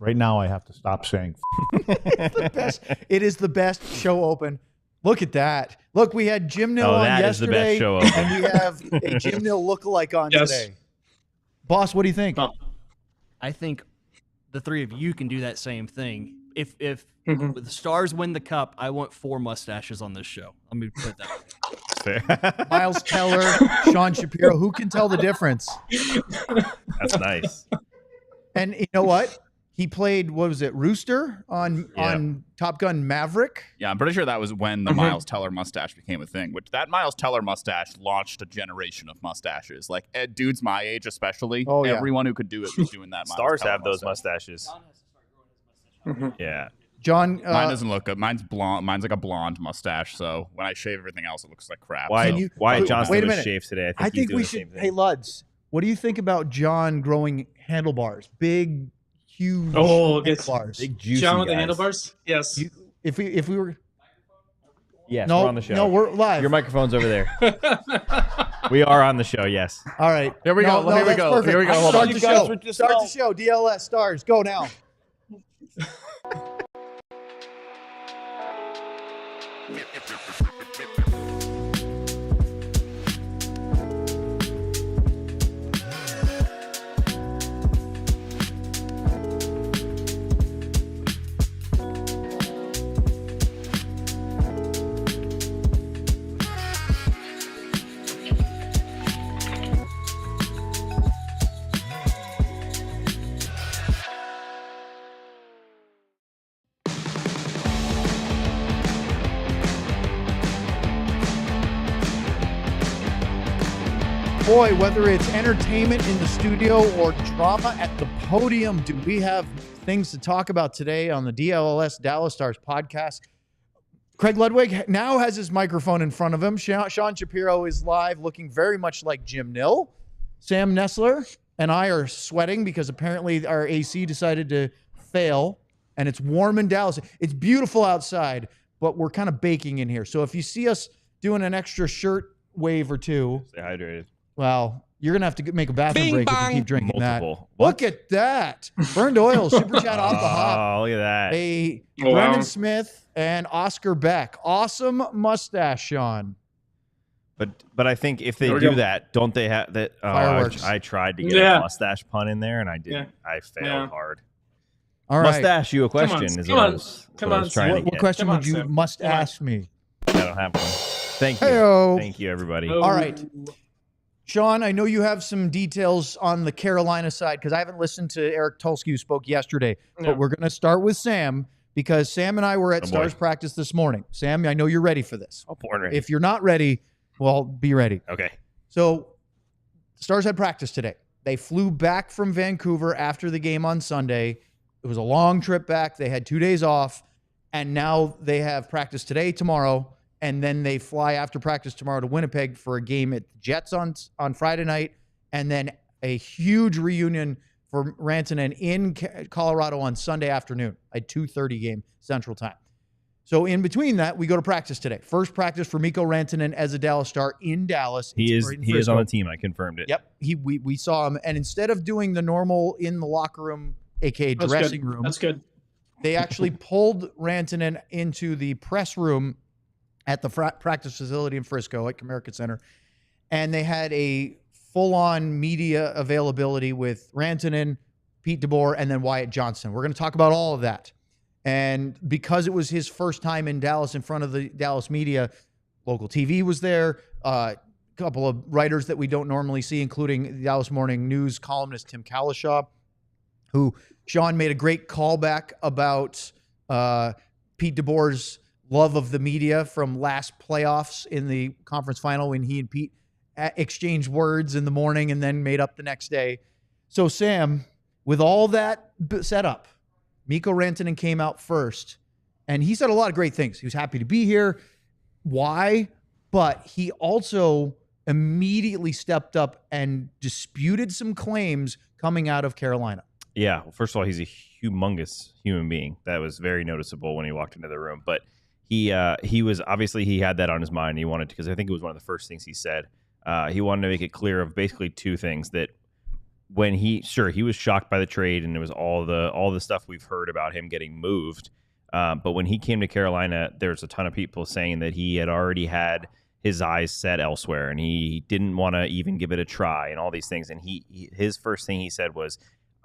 Right now, I have to stop saying. It's the best. It is the best show open. Look at that. Look, we had Jim Nill on yesterday, is the best show open. and we have a Jim Nill lookalike on today. Boss, what do you think? I think the three of you can do that same thing. If the Stars win the cup, I want 4 mustaches on this show. Let me put that Fair. Miles Teller, Sean Shapiro. Who can tell the difference? That's nice. And you know what? He played, what was it, Rooster on Top Gun Maverick? Yeah, I'm pretty sure that was when the Miles Teller mustache became a thing, which that Miles Teller mustache launched a generation of mustaches. Like, dudes my age especially, everyone who could do it was doing that. Stars Miles have Teller those mustaches. Yeah. John, mine doesn't look good. Mine's blonde. Mine's like a blonde mustache. So when I shave everything else, it looks like crap. Wyatt Johnston wait a was minute. shaved today. I think we should. Hey, Luds, what do you think about John growing handlebars? Big, huge handlebars. Big juicy John with the guys. handlebars? Yes. If we were. Yes, No, we're on the show. no, we're live. Your microphone's over there. We are on the show, yes. All right. Here we go. Here we that's go. perfect. Here we go. Hold Start on. the show. Start the show. DLLS Stars. Go now. Boy, whether it's entertainment in the studio or drama at the podium, do we have things to talk about today on the DLLS Dallas Stars Podcast. Craig Ludwig now has his microphone in front of him. Sean Shapiro is live, looking very much like Jim Nill. Sam Nestler and I are sweating because apparently our AC decided to fail, and it's warm in Dallas. It's beautiful outside, but we're kind of baking in here. So if you see us doing an extra shirt wave or two, Stay hydrated. well, you're going to have to make a bathroom break if you keep drinking Multiple. that. Look at that. Burned oil, super chat off the hop. Oh, look at that. Brendan Smith and Oscar Beck. Awesome mustache, Sean. But I think if they do that, don't they have that? Fireworks. I tried to get a mustache pun in there, and I didn't. Yeah. I failed hard. All right. Mustache you a question. Come on. What question would you must ask me? I don't have one. Thank you. Hey-o. Thank you, everybody. All right. Sean, I know you have some details on the Carolina side because I haven't listened to Eric Tulsky, who spoke yesterday. But we're going to start with Sam because Sam and I were at Stars practice this morning. Sam, I know you're ready for this. Oh, born ready. If you're not ready, well, be ready. Okay. So Stars had practice today. They flew back from Vancouver after the game on Sunday. It was a long trip back. They had 2 days off, and now they have practice today, tomorrow, and then they fly after practice tomorrow to Winnipeg for a game at the Jets on Friday night, and then a huge reunion for Rantanen in Colorado on Sunday afternoon, a 2:30 game Central Time. So in between that, we go to practice today. First practice for Mikko Rantanen as a Dallas Star in Dallas. He is on the team. I confirmed it. Yep. We saw him, and instead of doing the normal in the locker room, aka dressing room, that's good. They actually pulled Rantanen into the press room at the practice facility in Frisco at Comerica Center, and they had a full-on media availability with Rantanen, Pete DeBoer, and then Wyatt Johnston. We're going to talk about all of that. And because it was his first time in Dallas in front of the Dallas media, local TV was there, a couple of writers that we don't normally see, including the Dallas Morning News columnist Tim Kalishaw, who Sean made a great callback about Pete DeBoer's love of the media from last playoffs in the conference final when he and Pete exchanged words in the morning and then made up the next day. So, Sam, with all that set up, Mikko Rantanen came out first, and he said a lot of great things. He was happy to be here. Why? But he also immediately stepped up and disputed some claims coming out of Carolina. Yeah. Well, first of all, he's a humongous human being. That was very noticeable when he walked into the room. But he was obviously, he had that on his mind. He wanted to, because I think it was one of the first things he said. He wanted to make it clear of basically two things: that when he was shocked by the trade, and it was all the stuff we've heard about him getting moved. But when he came to Carolina, there's a ton of people saying that he had already had his eyes set elsewhere, and he didn't want to even give it a try, and all these things. And his first thing he said was,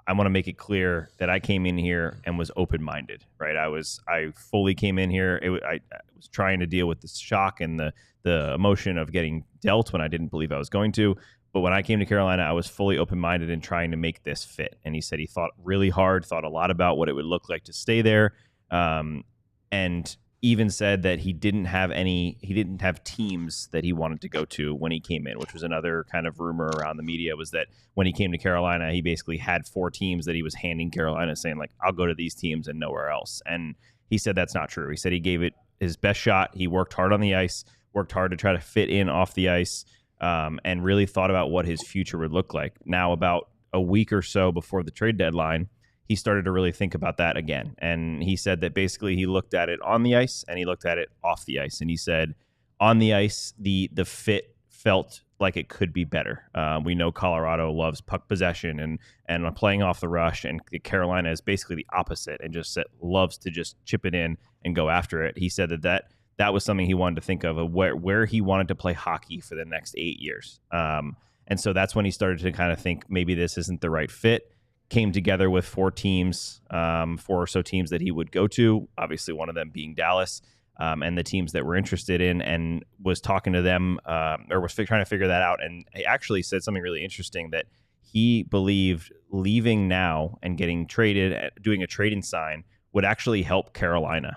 I want to make it clear that I came in here and was open-minded, right? I fully came in here. I was trying to deal with the shock and the emotion of getting dealt when I didn't believe I was going to. But when I came to Carolina, I was fully open-minded and trying to make this fit. And he said he thought really hard, thought a lot about what it would look like to stay there. And even said that he didn't have teams that he wanted to go to when he came in, which was another kind of rumor around the media, was that when he came to Carolina, he basically had 4 teams that he was handing Carolina, saying like, I'll go to these teams and nowhere else. And he said that's not true. He said he gave it his best shot. He worked hard on the ice, worked hard to try to fit in off the ice, and really thought about what his future would look like. Now, about a week or so before the trade deadline, he started to really think about that again. And he said that basically he looked at it on the ice and he looked at it off the ice. And he said on the ice, the fit felt like it could be better. We know Colorado loves puck possession and playing off the rush, and Carolina is basically the opposite and just loves to just chip it in and go after it. He said that was something he wanted to think of where he wanted to play hockey for the next 8 years. And so that's when he started to kind of think maybe this isn't the right fit. Came together with 4 teams, 4 or so teams that he would go to, obviously one of them being Dallas, and the teams that were interested in, and was talking to them or was trying to figure that out. And he actually said something really interesting, that he believed leaving now and getting traded, doing a trade and sign, would actually help Carolina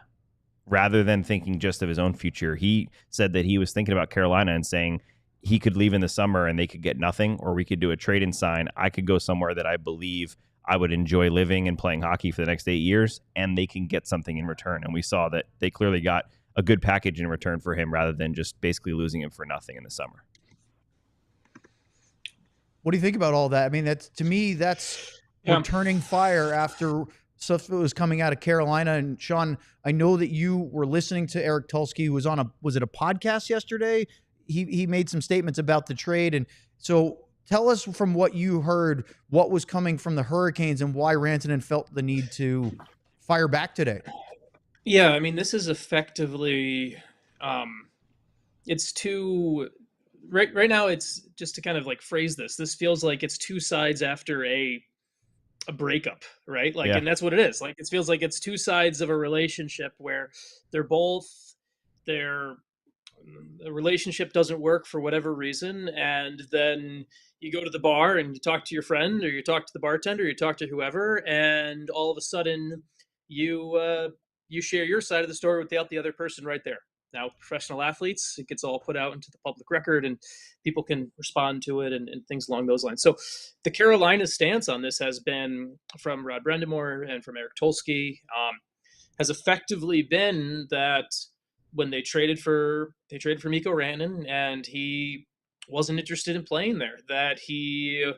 rather than thinking just of his own future. He said that he was thinking about Carolina and saying, he could leave in the summer and they could get nothing, or we could do a trade and sign. I could go somewhere that I believe I would enjoy living and playing hockey for the next 8 years, and they can get something in return. And we saw that they clearly got a good package in return for him, rather than just basically losing him for nothing in the summer. What do you think about all that? I mean, to me, that's returning fire after stuff that was coming out of Carolina. And Sean, I know that you were listening to Eric Tulsky, who was on was it a podcast yesterday? He made some statements about the trade. And so tell us, from what you heard, what was coming from the Hurricanes and why Rantanen felt the need to fire back today. Yeah, I mean, this is effectively, it's too, right now, it's just to kind of like phrase this feels like it's 2 sides after a breakup, right? Like, yeah. And that's what it is. Like, it feels like it's 2 sides of a relationship where the relationship doesn't work for whatever reason, and then you go to the bar and you talk to your friend, or you talk to the bartender, or you talk to whoever, and all of a sudden you share your side of the story without the other person right there. Now, professional athletes, it gets all put out into the public record, and people can respond to it and things along those lines. So the Carolina stance on this has been, from Rod Brendamore and from Eric Tulsky, has effectively been that when they traded for Mikko Rantanen, and he wasn't interested in playing there, that he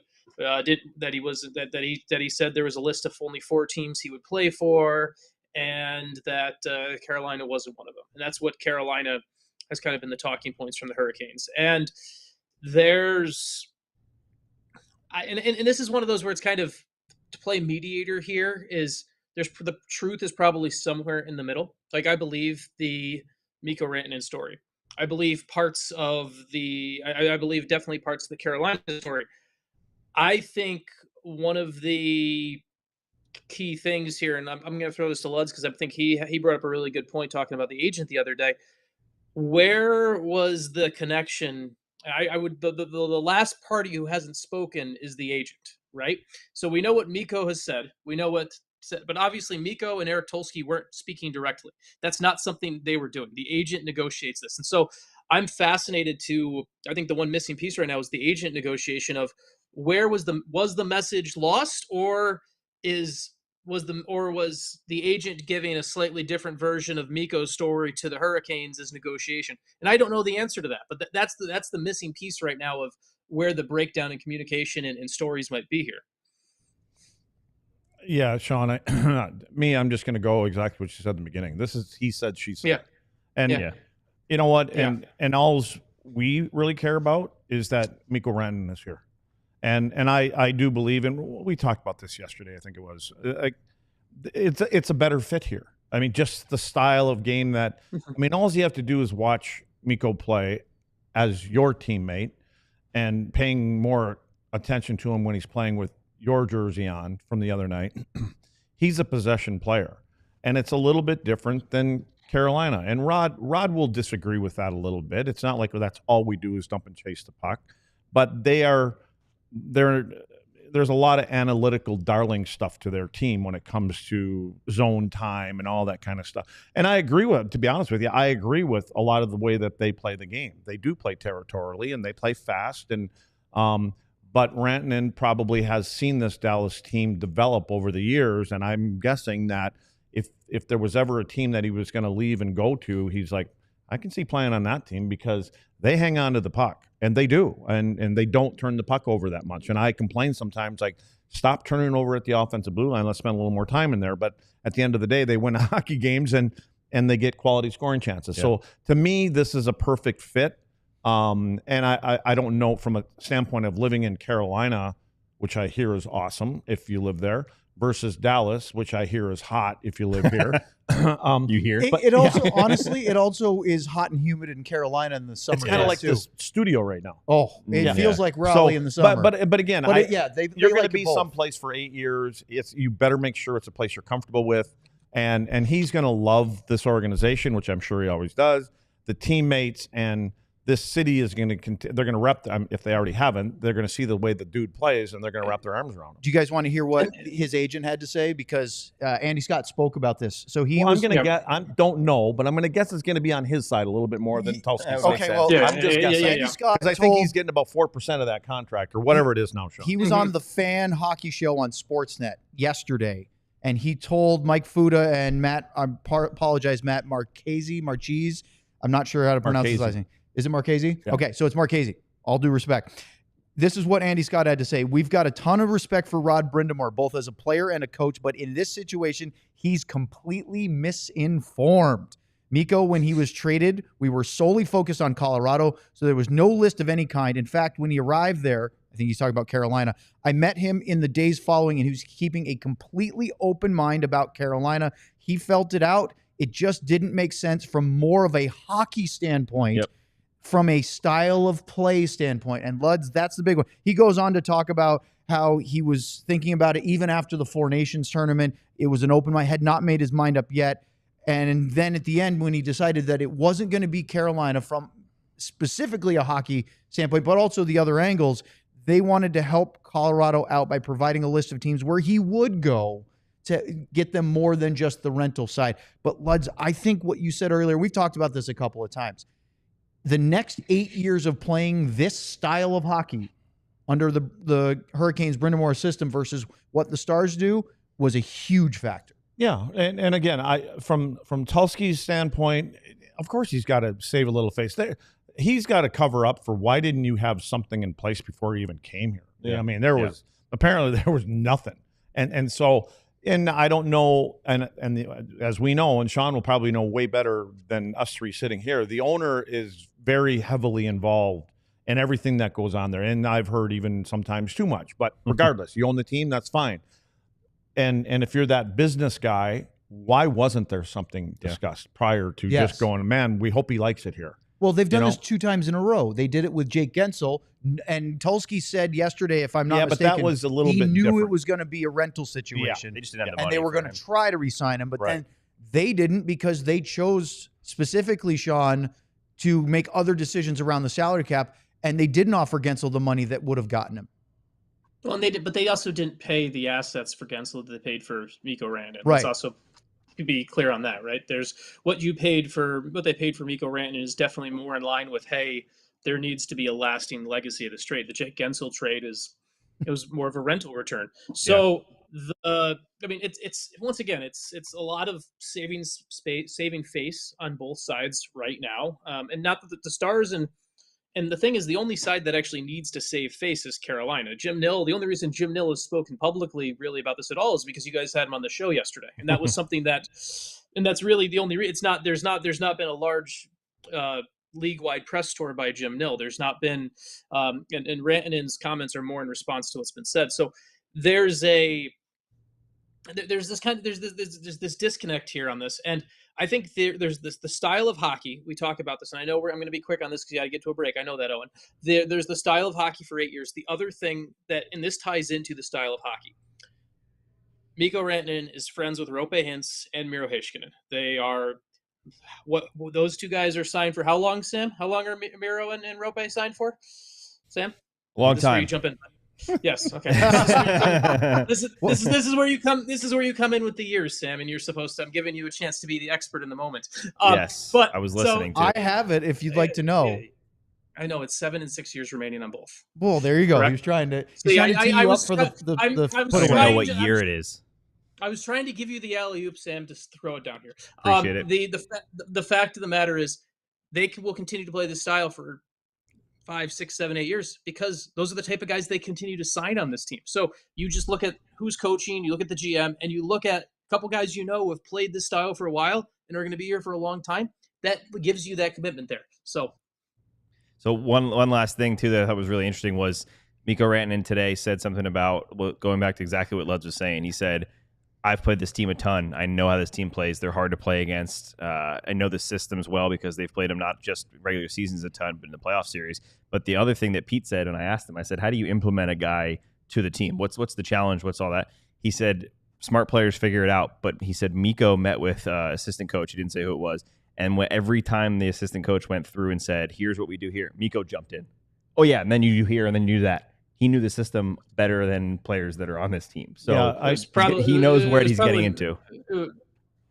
said there was a list of only 4 teams he would play for, and that Carolina wasn't one of them. And that's what Carolina has kind of been the talking points from the Hurricanes. And this is one of those where it's kind of, to play mediator here, is the truth is probably somewhere in the middle. Like, I believe the Mikko Rantanen story. I believe definitely parts of the Carolina story. I think one of the key things here, and I'm going to throw this to Luds because I think he brought up a really good point talking about the agent the other day. Where was the connection? The last party who hasn't spoken is the agent, right? So we know what Mikko has said. We know what. But obviously Mikko and Eric Tulsky weren't speaking directly. That's not something they were doing. The agent negotiates this. And so I'm fascinated I think the one missing piece right now is the agent negotiation of where was the message lost, or was the agent giving a slightly different version of Mikko's story to the Hurricanes as negotiation? And I don't know the answer to that, but that's the missing piece right now of where the breakdown in communication and stories might be here. Yeah, Sean, I'm just going to go exactly what you said in the beginning. This is he said, she said. Yeah. And you know what? And all we really care about is that Mikko Rantanen is here. And I do believe, and we talked about this yesterday, I think it was, it's a better fit here. I mean, just the style of game that, I mean, all you have to do is watch Mikko play as your teammate and paying more attention to him when he's playing with your jersey on from the other night. He's a possession player, and it's a little bit different than Carolina. And Rod will disagree with that a little bit. It's not like that's all we do is dump and chase the puck, but there's a lot of analytical darling stuff to their team when it comes to zone time and all that kind of stuff. And I agree with, to be honest with you, I agree with a lot of the way that they play the game. They do play territorially and they play fast. And but Rantanen probably has seen this Dallas team develop over the years, and I'm guessing that if there was ever a team that he was going to leave and go to, he's like, I can see playing on that team because they hang on to the puck, and they do, and they don't turn the puck over that much. And I complain sometimes, like, stop turning it over at the offensive blue line. Let's spend a little more time in there. But at the end of the day, they win hockey games and they get quality scoring chances. Yeah. So to me, this is a perfect fit. And I don't know from a standpoint of living in Carolina, which I hear is awesome if you live there, versus Dallas, which I hear is hot if you live here. You hear? It also, honestly, it also is hot and humid in Carolina in the summer. It's kind of like this studio right now. Oh, it feels like Raleigh in the summer. But again, you're going to be someplace for 8 years. You better make sure it's a place you're comfortable with. And he's going to love this organization, which I'm sure he always does, the teammates, and this city is going to continue. They're going to wrap, if they already haven't, they're going to see the way the dude plays, and they're going to wrap their arms around him. Do you guys want to hear what his agent had to say? Because Andy Scott spoke about this. So I'm going to guess. I don't know, but I'm going to guess it's going to be on his side a little bit more than Tulski's. Okay, well, I'm just guessing. Andy Scott, because I think he's getting about 4% of that contract or whatever it is now. Sean. He was on the Fan Hockey Show on Sportsnet yesterday, and he told Mike Fuda and Matt. I apologize, Matt Marchese. I'm not sure how to pronounce his last name. Is it Marchese? Yeah. Okay, so it's Marchese. All due respect. This is what Andy Scott had to say. We've got a ton of respect for Rod Brind'Amour, both as a player and a coach, but in this situation, he's completely misinformed. Mikko, when he was traded, we were solely focused on Colorado, so there was no list of any kind. In fact, when he arrived there, I think he's talking about Carolina, I met him in the days following, and he was keeping a completely open mind about Carolina. He felt it out. It just didn't make sense from more of a hockey standpoint. Yep. From a style of play standpoint. And Luds, that's the big one. He goes on to talk about how he was thinking about it even after the Four Nations tournament. It was an open mind, had not made his mind up yet. And then at the end, when he decided that it wasn't going to be Carolina from specifically a hockey standpoint, but also the other angles, they wanted to help Colorado out by providing a list of teams where he would go to get them more than just the rental side. But Luds, I think what you said earlier, we've talked about this a couple of times. The next 8 years of playing this style of hockey under the Hurricanes Brind'Amour system versus what the Stars do was a huge factor. Yeah, and again, from Tulski's standpoint, of course he's got to save a little face there. He's got to cover up for why didn't you have something in place before you even came here? Yeah. I mean, there was nothing, and so. And I don't know, and as we know, and Sean will probably know way better than us three sitting here, the owner is very heavily involved in everything that goes on there. And I've heard even sometimes too much. But regardless, you own the team, that's fine. And if you're that business guy, why wasn't there something discussed prior to just going, man, we hope he likes it here? Well, they've done this 2 times in a row. They did it with Jake Gensel, and Tulski said yesterday, if I'm not mistaken, but that was a little bit he knew different. it was going to be a rental situation. Yeah, they just didn't have the and money they were going to try to re-sign him, but then they didn't because they chose specifically, Sean, to make other decisions around the salary cap, and they didn't offer Gensel the money that would have gotten him. Well, and they did, but they also didn't pay the assets for Gensel that they paid for Mikko Rantanen. Right. Let's also be clear on that, right? There's what they paid for Mikko Rantanen is definitely more in line with, hey, there needs to be a lasting legacy of this trade. The Jake Gensel trade it was more of a rental return. So it's once again, it's a lot of saving face on both sides right now. And not that the Stars and the thing is, the only side that actually needs to save face is Carolina. Jim Nill, the only reason Jim Nill has spoken publicly really about this at all is because you guys had him on the show yesterday. And that was something and that's really the only reason. There's not been a large league-wide press tour by Jim Nill. There's not been, and Rantanen's comments are more in response to what's been said. So there's this disconnect here on this, and I think there's the style of hockey. We talk about this, and I know I'm going to be quick on this because you got to get to a break. I know that, Owen. There's the style of hockey for 8 years. The other thing and this ties into the style of hockey. Mikko Rantanen is friends with Roope Hintz and Miro Heiskanen. They are those two guys are signed for how long, Sam? How long are Miro and Roope signed for? Sam? Long time. You jump in. Yes. Okay. This is where you come. This is where you come in with the years, Sam, and you're supposed to. I'm giving you a chance to be the expert in the moment. Yes, but I was listening. I have it. If you'd like to know. I know it's 7 and 6 years remaining on both. Well, there you go. Correct? He's trying to. He's trying to tee you up for the. I don't know what year it is. I was trying to give you the alley-oop, Sam, to throw it down here. Appreciate it. The fact of the matter is, they will continue to play this style for 5, 6, 7, 8 years because those are the type of guys they continue to sign on this team. So you just look at who's coaching, you look at the GM, and you look at a couple guys who have played this style for a while and are going to be here for a long time. That gives you that commitment there. So one last thing too that I thought was really interesting was Mikko Rantanen today said something about going back to exactly what Ludwig was saying. He said, I've played this team a ton. I know how this team plays. They're hard to play against. I know the systems well because they've played them not just regular seasons a ton, but in the playoff series. But the other thing that Pete said, and I asked him, I said, how do you implement a guy to the team? What's the challenge? What's all that? He said, smart players figure it out. But he said Mikko met with assistant coach. He didn't say who it was. And every time the assistant coach went through and said, here's what we do here, Mikko jumped in. Oh, yeah, and then you do here, and then you do that. He knew the system better than players that are on this team. So he knows where he's getting into.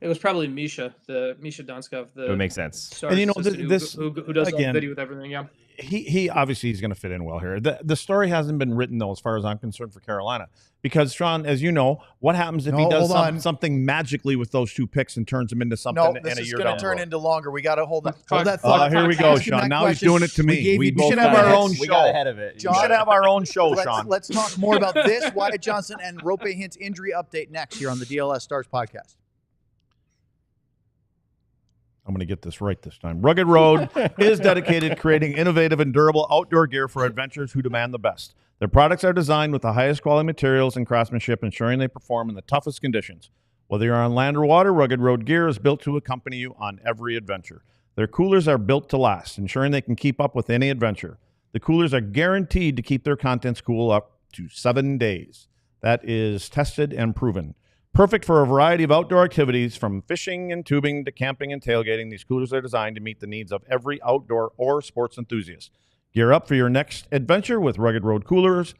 It was probably Misha Donskov. It would make sense. And this who does again, all the video with everything. Yeah. He obviously he's going to fit in well here. The story hasn't been written though, as far as I'm concerned, for Carolina, because Sean, as you know, what happens if he does something magically with those 2 picks and turns them into something in a year down the road? This is going to turn into longer. We got to hold that thought. Here we go, Sean. Now he's doing it to me. We should have our own show. We got ahead of it. We should have our own show, Sean. Let's talk more about this Wyatt Johnston and Roope Hintz injury update next here on the DLLS Stars Podcast. I'm going to get this right this time. Rugged Road is dedicated to creating innovative and durable outdoor gear for adventurers who demand the best. Their products are designed with the highest quality materials and craftsmanship, ensuring they perform in the toughest conditions. Whether you're on land or water, Rugged Road gear is built to accompany you on every adventure. Their coolers are built to last, ensuring they can keep up with any adventure. The coolers are guaranteed to keep their contents cool up to 7 days. That is tested and proven. Perfect for a variety of outdoor activities, from fishing and tubing to camping and tailgating. These coolers are designed to meet the needs of every outdoor or sports enthusiast. Gear up for your next adventure with Rugged Road coolers.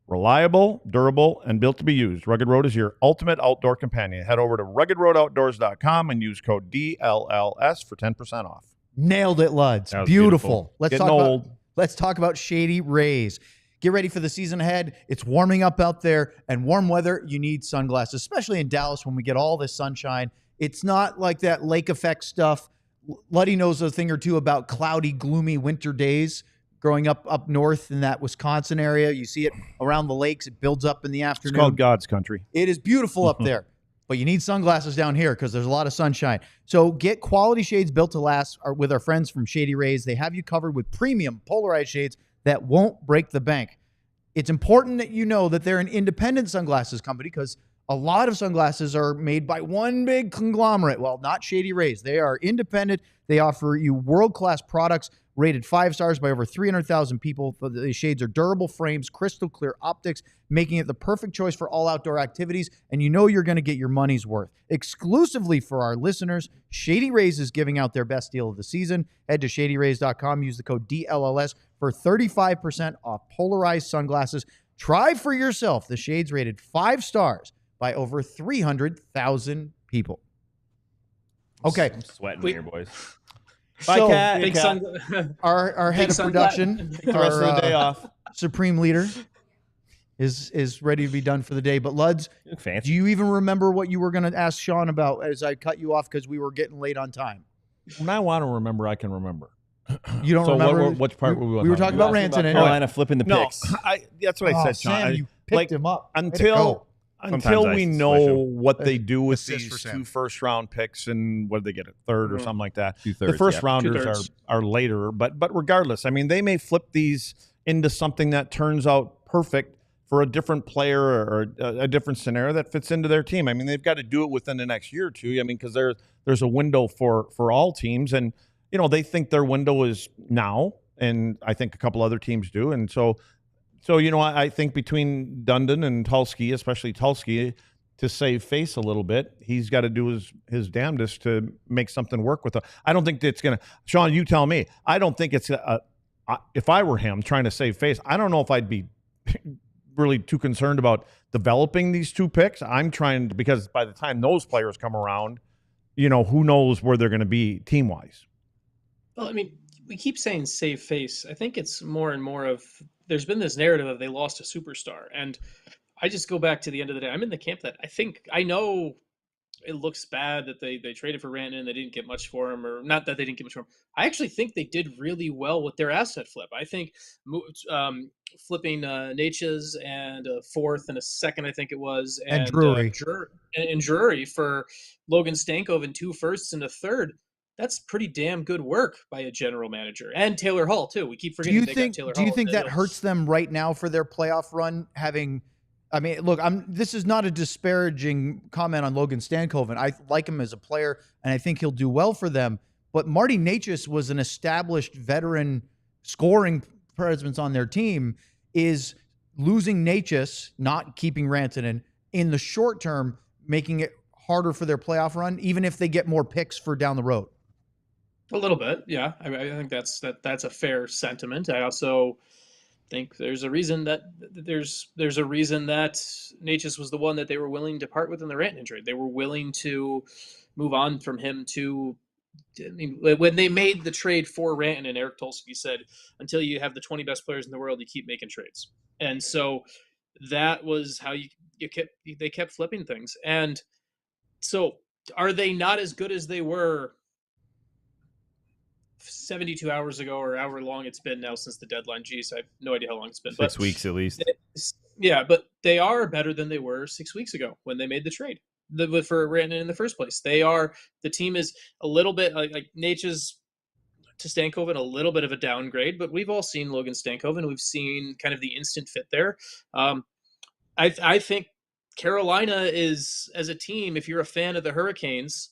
Reliable, durable, and built to be used. Rugged Road is your ultimate outdoor companion. Head over to ruggedroadoutdoors.com and use code DLLS for 10% off. Nailed it, Luds. Beautiful. Let's talk about Shady Rays. Get ready for the season ahead. It's warming up out there, and warm weather, you need sunglasses, especially in Dallas when we get all this sunshine. It's not like that lake effect stuff. Luddy knows a thing or two about cloudy, gloomy winter days. Growing up north in that Wisconsin area, you see it around the lakes. It builds up in the afternoon. It's called God's country. It is beautiful up there, but you need sunglasses down here because there's a lot of sunshine. So get quality shades built to last with our friends from Shady Rays. They have you covered with premium polarized shades that won't break the bank. It's important that you know that they're an independent sunglasses company because a lot of sunglasses are made by one big conglomerate. Well, not Shady Rays. They are independent. They offer you world-class products rated 5 stars by over 300,000 people. The shades are durable frames, crystal clear optics, making it the perfect choice for all outdoor activities. And you know you're going to get your money's worth. Exclusively for our listeners, Shady Rays is giving out their best deal of the season. Head to shadyrays.com. Use the code DLLS for 35% off polarized sunglasses. Try for yourself the shades rated 5 stars by over 300,000 people. Okay. I'm sweating here, boys. Bye, So, Cat. Big Our head of production, Take the rest of the day off. supreme leader, is ready to be done for the day. But Luds, You look fancy. do you even remember what you were going to ask Sean about as I cut you off because we were getting late on time? When I want to remember, I can remember. You don't So remember? which part were we were talking about Rantanen. Carolina flipping the No, picks. that's what I said, Sean. Sam, you picked him up. Way to Until go. until we know what they do with Assist these for Sam. 2 first-round picks and what did they get, a third or something like that. 2/3, The first yeah. rounders 2/3. are later, but regardless, I mean, they may flip these into something that turns out perfect for a different player or a different scenario that fits into their team. I mean, they've got to do it within the next year or two. I mean, because there's a window for all teams, and they think their window is now, and I think a couple other teams do, and so I think between Dundon and Tulsky, especially Tulsky, to save face a little bit, he's got to do his damnedest to make something work with it. I don't think it's going to. Sean, you tell me. I don't think it's if I were him trying to save face, I don't know if I'd be really too concerned about developing these 2 picks. I'm trying to, because by the time those players come around, who knows where they're going to be team-wise. Well, I mean, we keep saying save face. I think it's more and more of, there's been this narrative of they lost a superstar. And I just go back to the end of the day. I'm in the camp that I know it looks bad that they traded for Rantanen and they didn't get much for him, or not that they didn't get much for him. I actually think they did really well with their asset flip. I think flipping Natchez and a 4th and a 2nd, I think it was, And Drury. And Drury for Logan Stankoven and 2 firsts and a 3rd. That's pretty damn good work by a general manager, and Taylor Hall too. We keep forgetting they got Taylor Hall. Do you think that hurts them right now for their playoff run? I mean, look, this is not a disparaging comment on Logan Stankoven. I like him as a player, and I think he'll do well for them. But Marty Natchez was an established veteran scoring presence on their team. Is losing Natchez, not keeping Rantanen, in the short term, making it harder for their playoff run, even if they get more picks for down the road? A little bit, yeah. I think that's a fair sentiment. I also think there's a reason that Natchez was the one that they were willing to part with in the Rantanen trade. They were willing to move on from him to. I mean, when they made the trade for Rantanen, Eric Tulsky said, "Until you have the 20 best players in the world, you keep making trades." And so that was how they kept flipping things. And so, are they not as good as they were 72 hours ago, or however long it's been now since the deadline? Geez, I have no idea how long it's been. 6 weeks at least. Yeah, but they are better than they were 6 weeks ago when they made the trade for Rantanen in the first place. The team is a little bit like Natchez to Stankoven, a little bit of a downgrade, but we've all seen Logan Stankoven. We've seen kind of the instant fit there. I think Carolina is, as a team, if you're a fan of the Hurricanes,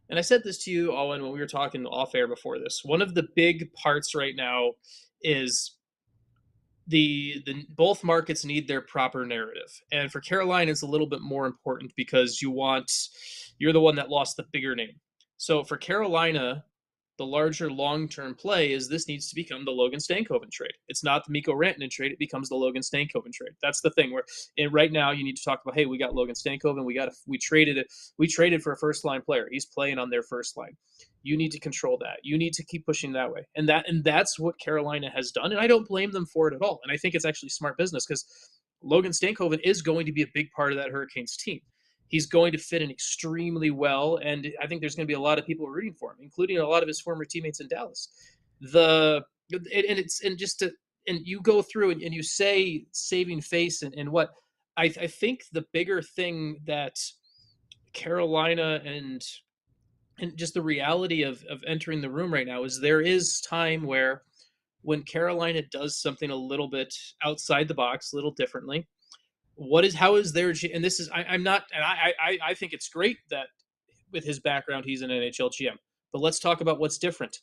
and I said this to you, Owen, when we were talking off air before this, one of the big parts right now is the both markets need their proper narrative. And for Carolina, it's a little bit more important because you're the one that lost the bigger name. So for Carolina, the larger long-term play is this needs to become the Logan Stankoven trade. It's not the Mikko Rantanen trade. It becomes the Logan Stankoven trade. That's the thing where right now you need to talk about, hey, we got Logan Stankoven. We traded for a first-line player. He's playing on their first line. You need to control that. You need to keep pushing that way. And that's what Carolina has done. And I don't blame them for it at all. And I think it's actually smart business because Logan Stankoven is going to be a big part of that Hurricanes team. He's going to fit in extremely well, and I think there's going to be a lot of people rooting for him, including a lot of his former teammates in Dallas. And you go through and you say saving face and what I think the bigger thing that Carolina and just the reality of entering the room right now is there is time where when Carolina does something a little bit outside the box, a little differently. How is their, and this is, I'm not, and I think it's great that with his background, he's an NHL GM, but let's talk about what's different.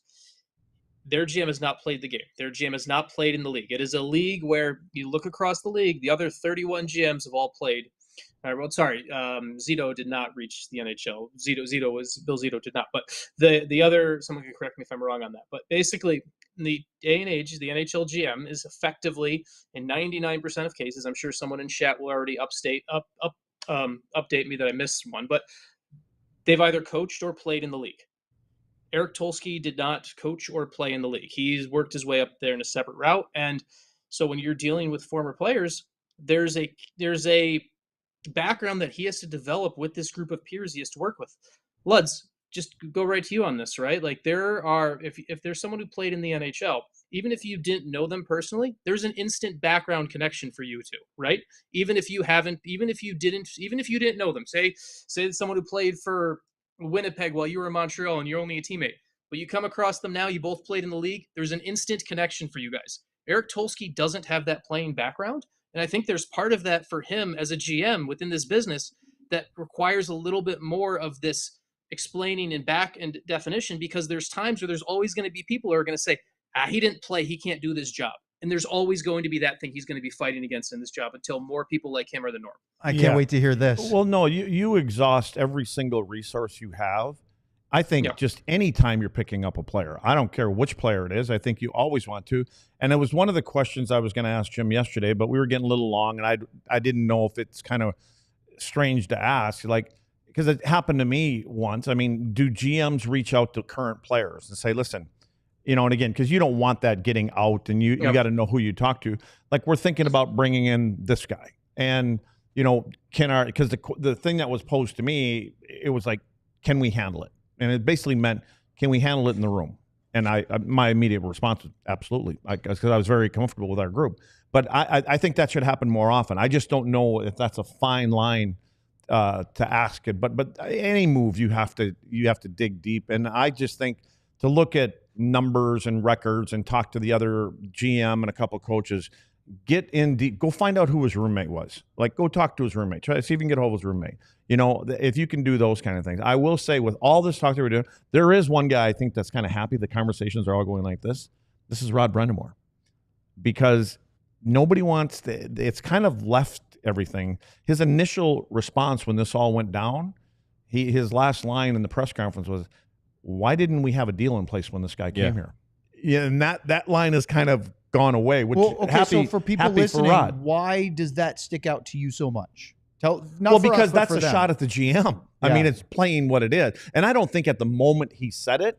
Their GM has not played the game. Their GM has not played in the league. It is a league where you look across the league, the other 31 GMs have all played. Zito did not reach the NHL. Bill Zito did not, but the other, someone can correct me if I'm wrong on that, but basically in the day and age, the NHL GM is effectively, in 99% of cases, I'm sure someone in chat will already update me that I missed one, but they've either coached or played in the league. Eric Tulsky did not coach or play in the league. He's worked his way up there in a separate route, and so when you're dealing with former players, there's a background that he has to develop with this group of peers he has to work with. Luds, just go right to you on this, right? Like there are, if there's someone who played in the NHL, even if you didn't know them personally, there's an instant background connection for you two, right? Even if you didn't know them, say someone who played for Winnipeg while you were in Montreal and you're only a teammate, but you come across them now, you both played in the league, there's an instant connection for you guys. Eric Tulsky doesn't have that playing background. And I think there's part of that for him as a GM within this business that requires a little bit more of this explaining and back and definition, because there's times where there's always going to be people who are going to say, he didn't play, he can't do this job. And there's always going to be that thing he's going to be fighting against in this job until more people like him are the norm. I can't wait to hear this. Well, no, you exhaust every single resource you have. I think just any time you're picking up a player, I don't care which player it is, I think you always want to. And it was one of the questions I was going to ask Jim yesterday, but we were getting a little long, and I didn't know if it's kind of strange to ask, like, because it happened to me once. I mean, do GMs reach out to current players and say, listen, and again, because you don't want that getting out, and you got to know who you talk to. Like, we're thinking about bringing in this guy, and because the thing that was posed to me, it was like, can we handle it? And it basically meant, can we handle it in the room? And my immediate response was absolutely, because I was very comfortable with our group. But I think that should happen more often. I just don't know if that's a fine line to ask it. But any move, you have to dig deep. And I just think to look at numbers and records and talk to the other GM and a couple coaches, get in deep, go find out who his roommate was. Like, go talk to his roommate. Try to see if you can get a hold of his roommate. If you can do those kind of things. I will say, with all this talk that we're doing, there is one guy I think that's kind of happy the conversations are all going like this. This is Rod Brind'Amour. Because nobody wants to, it's kind of left everything. His initial response when this all went down, his last line in the press conference was, why didn't we have a deal in place when this guy came here? Yeah, and that line has kind of gone away. Which, so for people listening, why does that stick out to you so much? Because that's a shot at the GM. I mean, it's plain what it is. And I don't think at the moment he said it,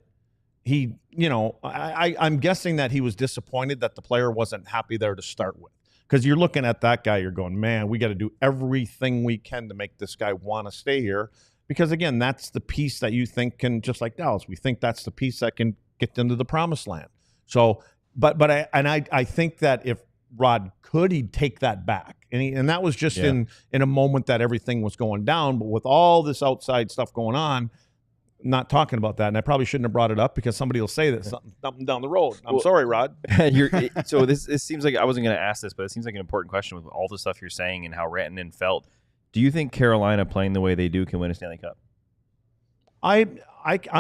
I'm guessing that he was disappointed that the player wasn't happy there to start with. Because you're looking at that guy, you're going, man, we got to do everything we can to make this guy want to stay here. Because, again, that's the piece that you think can, just like Dallas, we think that's the piece that can get them to the promised land. So, I think that if Rod could, he'd take that back. And that was just in a moment that everything was going down. But with all this outside stuff going on, not talking about that. And I probably shouldn't have brought it up because somebody will say that something down the road. I'm sorry, Rod. So this seems like, I wasn't going to ask this, but it seems like an important question with all the stuff you're saying and how Rantanen felt. Do you think Carolina playing the way they do can win a Stanley Cup? I'm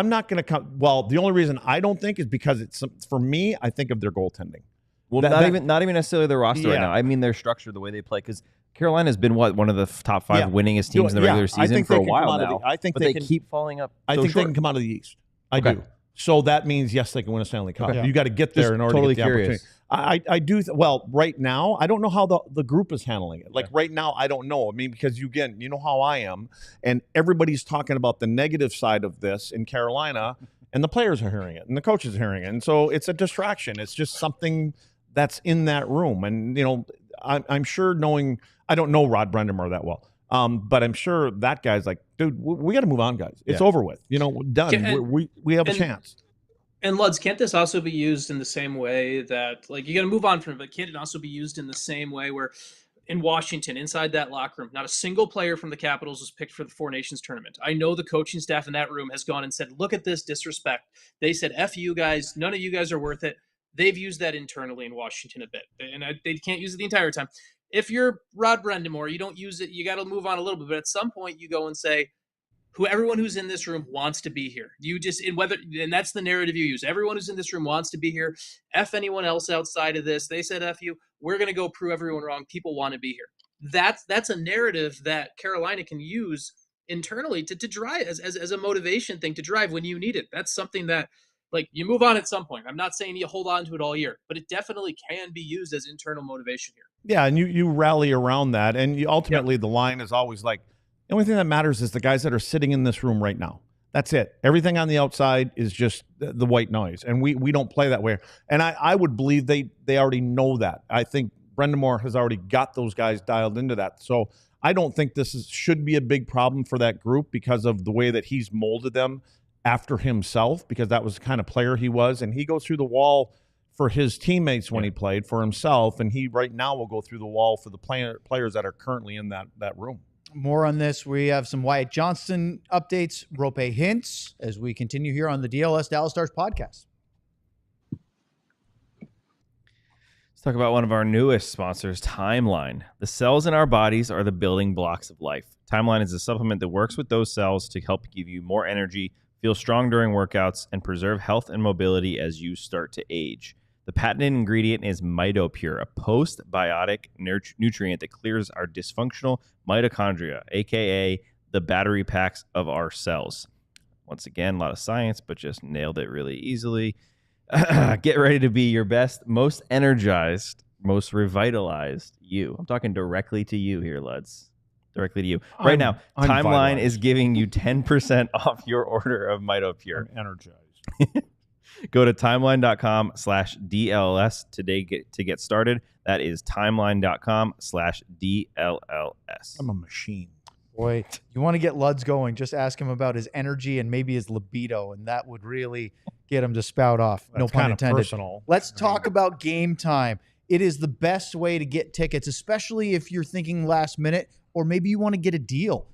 not going to come. Well, the only reason I don't think is because for me, I think of their goaltending. Well, not even necessarily their roster right now. I mean their structure, the way they play. Because Carolina's been one of the top 5 winningest teams in the regular season for a while now. But they keep falling up. I think they can come out of the East. I do. So that means, yes, they can win a Stanley Cup. You got to get there in order to get the opportunity. I do. Well, right now, I don't know how the group is handling it. Like right now, I don't know. I mean, because you know how I am, and everybody's talking about the negative side of this in Carolina, and the players are hearing it, and the coaches are hearing it, and so it's a distraction. It's just something that's in that room, and I'm sure I don't know Rod Brind'Amour that well, but I'm sure that guy's like, dude, we got to move on, guys. It's over with. Done. We have a chance. And Luds, can't this also be used in the same way that, like, you got to move on from it, but can't it also be used in the same way where in Washington, inside that locker room, not a single player from the Capitals was picked for the Four Nations tournament? I know the coaching staff in that room has gone and said, look at this disrespect. They said, F you guys, none of you guys are worth it. They've used that internally in Washington a bit, and they can't use it the entire time. If you're Rod Brind'Amour, you don't use it. You got to move on a little bit, but at some point you go and say, everyone who's in this room wants to be here. And that's the narrative you use. Everyone who's in this room wants to be here. F anyone else outside of this. They said F you. We're going to go prove everyone wrong. People want to be here. That's a narrative that Carolina can use internally to drive as a motivation thing to drive when you need it. That's something that, like, you move on at some point. I'm not saying you hold on to it all year, but it definitely can be used as internal motivation here. Yeah, and you rally around that, and ultimately the line is always like, the only thing that matters is the guys that are sitting in this room right now. That's it. Everything on the outside is just the white noise, and we don't play that way. And I would believe they already know that. I think Brind'Amour has already got those guys dialed into that. So I don't think this should be a big problem for that group because of the way that he's molded them after himself, because that was the kind of player he was. And he goes through the wall for his teammates when he played, for himself. And he right now will go through the wall for the players that are currently in that room. More on this. We have some Wyatt Johnston updates, Roope Hintz, as we continue here on the DLS Dallas Stars podcast. Let's talk about one of our newest sponsors, Timeline. The cells in our bodies are the building blocks of life. Timeline is a supplement that works with those cells to help give you more energy, feel strong during workouts, and preserve health and mobility as you start to age. The patented ingredient is MitoPure, a postbiotic nutrient that clears our dysfunctional mitochondria, aka the battery packs of our cells. Once again, a lot of science, but just nailed it really easily. Get ready to be your best, most energized, most revitalized you. I'm talking directly to you here, Luds. Directly to you. Right now, Timeline is giving you 10% off your order of MitoPure. I'm energized. Go to timeline.com/DLLS today to get started. That is timeline.com/DLLS. I'm a machine. Boy, you want to get Luds going, just ask him about his energy and maybe his libido, and that would really get him to spout off. That's no pun intended. Personal. Let's talk about Game Time. It is the best way to get tickets, especially if you're thinking last minute or maybe you want to get a deal.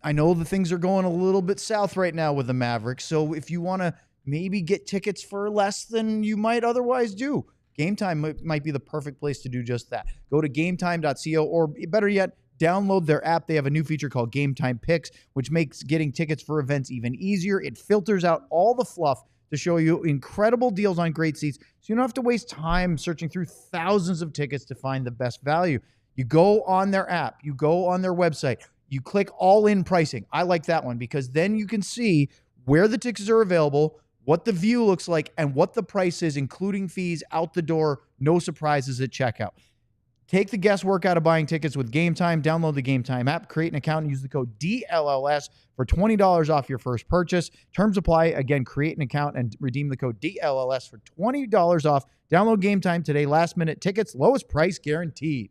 I know the things are going a little bit south right now with the Mavericks, so if you want to maybe get tickets for less than you might otherwise do, Game Time might be the perfect place to do just that. Go to gametime.co, or better yet, download their app. They have a new feature called Game Time Picks, which makes getting tickets for events even easier. It filters out all the fluff to show you incredible deals on great seats, so you don't have to waste time searching through thousands of tickets to find the best value. You go on their app, you go on their website, you click all-in pricing. I like that one because then you can see where the tickets are available, what the view looks like, and what the price is, including fees out the door. No surprises at checkout. Take the guesswork out of buying tickets with Game Time. Download the Game Time app, create an account, and use the code DLLS for $20 off your first purchase. Terms apply. Again, create an account and redeem the code DLLS for $20 off. Download Game Time today. Last-minute tickets, lowest price guaranteed.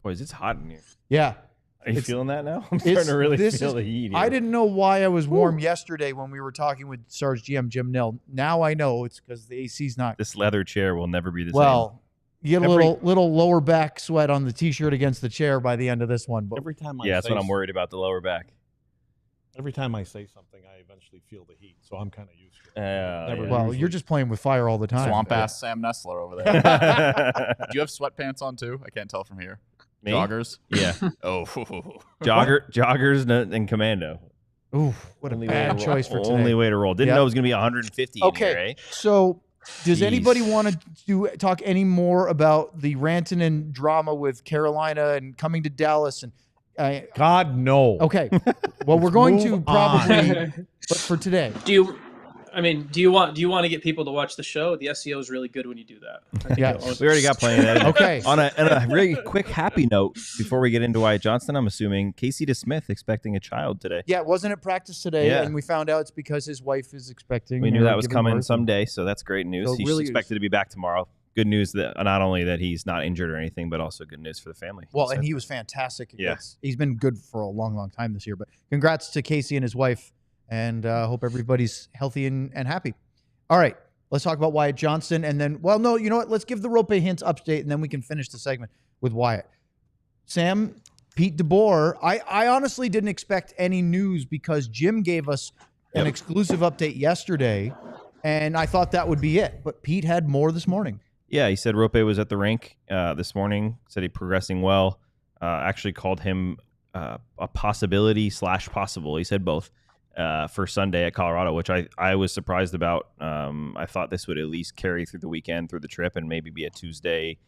Boys, it's hot in here. Yeah. Are you feeling that now? I'm starting to really feel the heat here. I didn't know why I was warm yesterday when we were talking with Stars GM Jim Nill. Now I know it's because the AC's not. This leather chair will never be the same. Well, you get a little lower back sweat on the T-shirt against the chair by the end of this one. But every time that's what I'm worried about, the lower back. Every time I say something, I eventually feel the heat, so I'm kind of used to it. Well, you're just playing with fire all the time. Swamp ass Sam Nestler over there. Do you have sweatpants on too? I can't tell from here. Me? Joggers? Yeah. Oh. Joggers and commando. Ooh, what a bad choice for today. Only way to roll. Didn't know it was going to be 150 in here, eh? So does anybody want to talk any more about the Rantanen drama with Carolina and coming to Dallas? And God, no. Okay. Well, we're going to probably, but for today. Do you want to get people to watch the show? The SEO is really good when you do that. Yeah, we already got plenty of that. Okay. On a really quick happy note, before we get into Wyatt Johnston, I'm assuming Casey DeSmith expecting a child today. Yeah, it wasn't at practice today, Yeah. and we found out it's because his wife is expecting. We knew that was coming someday, so that's great news. So He's really expected to be back tomorrow. Good news that not only that he's not injured or anything, but also good news for the family. Well, and he was fantastic. Yeah. He's been good for a long, long time this year. But congrats to Casey and his wife, and hope everybody's healthy and happy. All right, let's talk about Wyatt Johnston, and then, well, no, you know what? Let's give the Roope Hintz update, and then we can finish the segment with Wyatt. Sam, Pete DeBoer, I honestly didn't expect any news because Jim gave us an exclusive update yesterday, and I thought that would be it. But Pete had more this morning. Yeah, he said Roope was at the rink this morning, said he's progressing well, actually called him a possibility / possible. He said both. For Sunday at Colorado, which I was surprised about. I thought this would at least carry through the weekend, through the trip, and maybe be a Tuesday.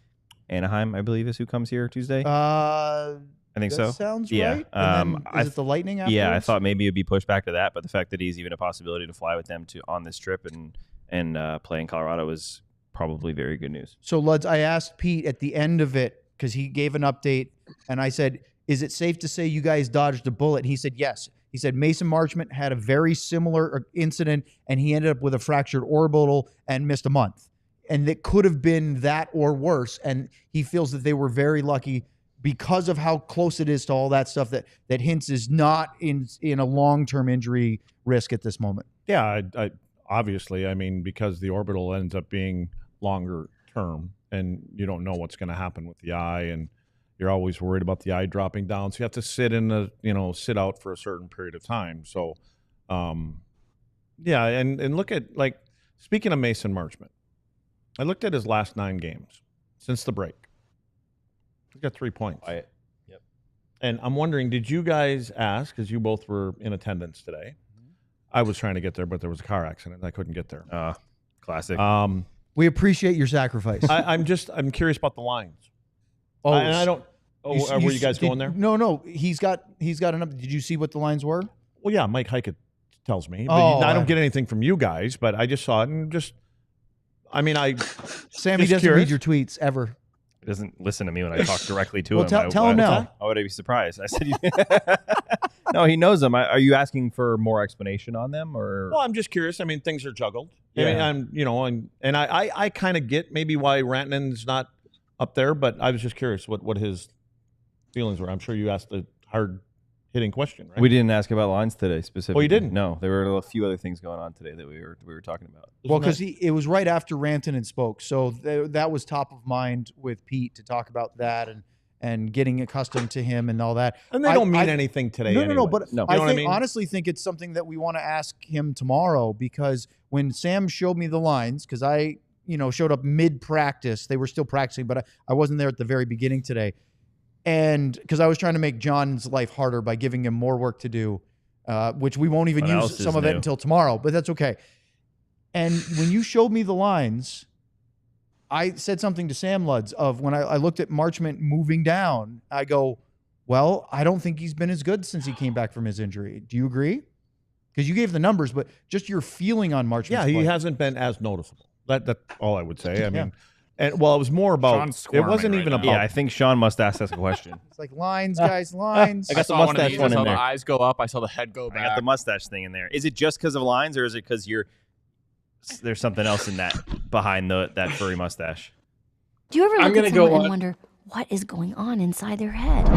Anaheim, I believe, is who comes here Tuesday. I think so. Sounds yeah. right. Is it the Lightning afterwards? Yeah, I thought maybe it'd be pushed back to that, but the fact that he's even a possibility to fly with them on this trip and play in Colorado is probably very good news. So, Luds, I asked Pete at the end of it because he gave an update, and I said, "Is it safe to say you guys dodged a bullet?" And he said, "Yes." He said Mason Marchment had a very similar incident, and he ended up with a fractured orbital and missed a month. And it could have been that or worse. And he feels that they were very lucky because of how close it is to all that stuff, that Hintz is not in a long-term injury risk at this moment. Yeah, I obviously, I mean, because the orbital ends up being longer term, and you don't know what's going to happen with the eye, and you're always worried about the eye dropping down. So you have to sit out for a certain period of time. So, yeah, and look at, like, speaking of Mason Marchment, I looked at his last 9 games since the break. He's got 3 points. Yep. And I'm wondering, did you guys ask, because you both were in attendance today? I was trying to get there, but there was a car accident. I couldn't get there. Classic. We appreciate your sacrifice. I'm curious about the lines. Oh, and I don't. Oh, were you guys going there? No. He's got enough. Did you see what the lines were? Well, yeah, Mike Heike tells me. But I don't get anything from you guys, but I just saw it and Sammy doesn't read your tweets ever. He doesn't listen to me when I talk directly to him. Tell him now. Why would I be surprised? I said, no, he knows them. Are you asking for more explanation on them, or? Well, I'm just curious. I mean, things are juggled. Yeah. I mean, I kind of get maybe why Rantanen's not up there, but I was just curious what his feelings were. I'm sure you asked a hard-hitting question, right? We didn't ask about lines today specifically. Oh, you didn't? No, there were a few other things going on today that we were talking about. Well, because it was right after Rantanen spoke, so that was top of mind with Pete to talk about that and getting accustomed to him and all that. And they don't mean anything today. No, but no. I honestly think it's something that we want to ask him tomorrow, because when Sam showed me the lines, because I showed up mid-practice, they were still practicing, but I wasn't there at the very beginning today. And because I was trying to make John's life harder by giving him more work to do, which we won't even use some of it until tomorrow, but that's okay. And when you showed me the lines, I said something to Sam Luds of when I looked at Marchment moving down, I go, well, I don't think he's been as good since he came back from his injury. Do you agree? Because you gave the numbers, but just your feeling on Marchment's Yeah, he hasn't been as noticeable. That's all I would say. I mean, and it was more about, it wasn't even about. Yeah, I think Sean must ask us a question. It's like lines, guys, lines. I got the saw mustache one in in there. there. The eyes go up. I saw the head go back. I got the mustache thing in there. Is it just because of lines, or is it because there's something else in that behind that furry mustache? Do you ever look at someone and wonder what is going on inside their head?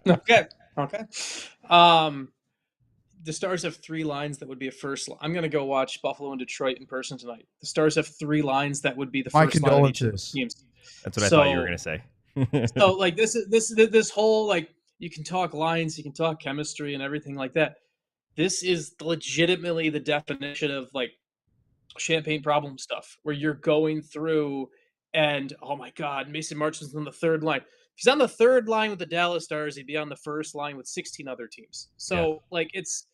Okay. The Stars have 3 lines that would be a first. I'm going to go watch Buffalo and Detroit in person tonight. The Stars have 3 lines that would be the first line of each of those teams. That's what I thought you were going to say. So, like, this whole, like, you can talk lines, you can talk chemistry and everything like that. This is legitimately the definition of, like, champagne problem stuff, where you're going through and, oh my God, Mason Marchment's on the 3rd line. If he's on the 3rd line with the Dallas Stars, he'd be on the 1st line with 16 other teams. So, like, it's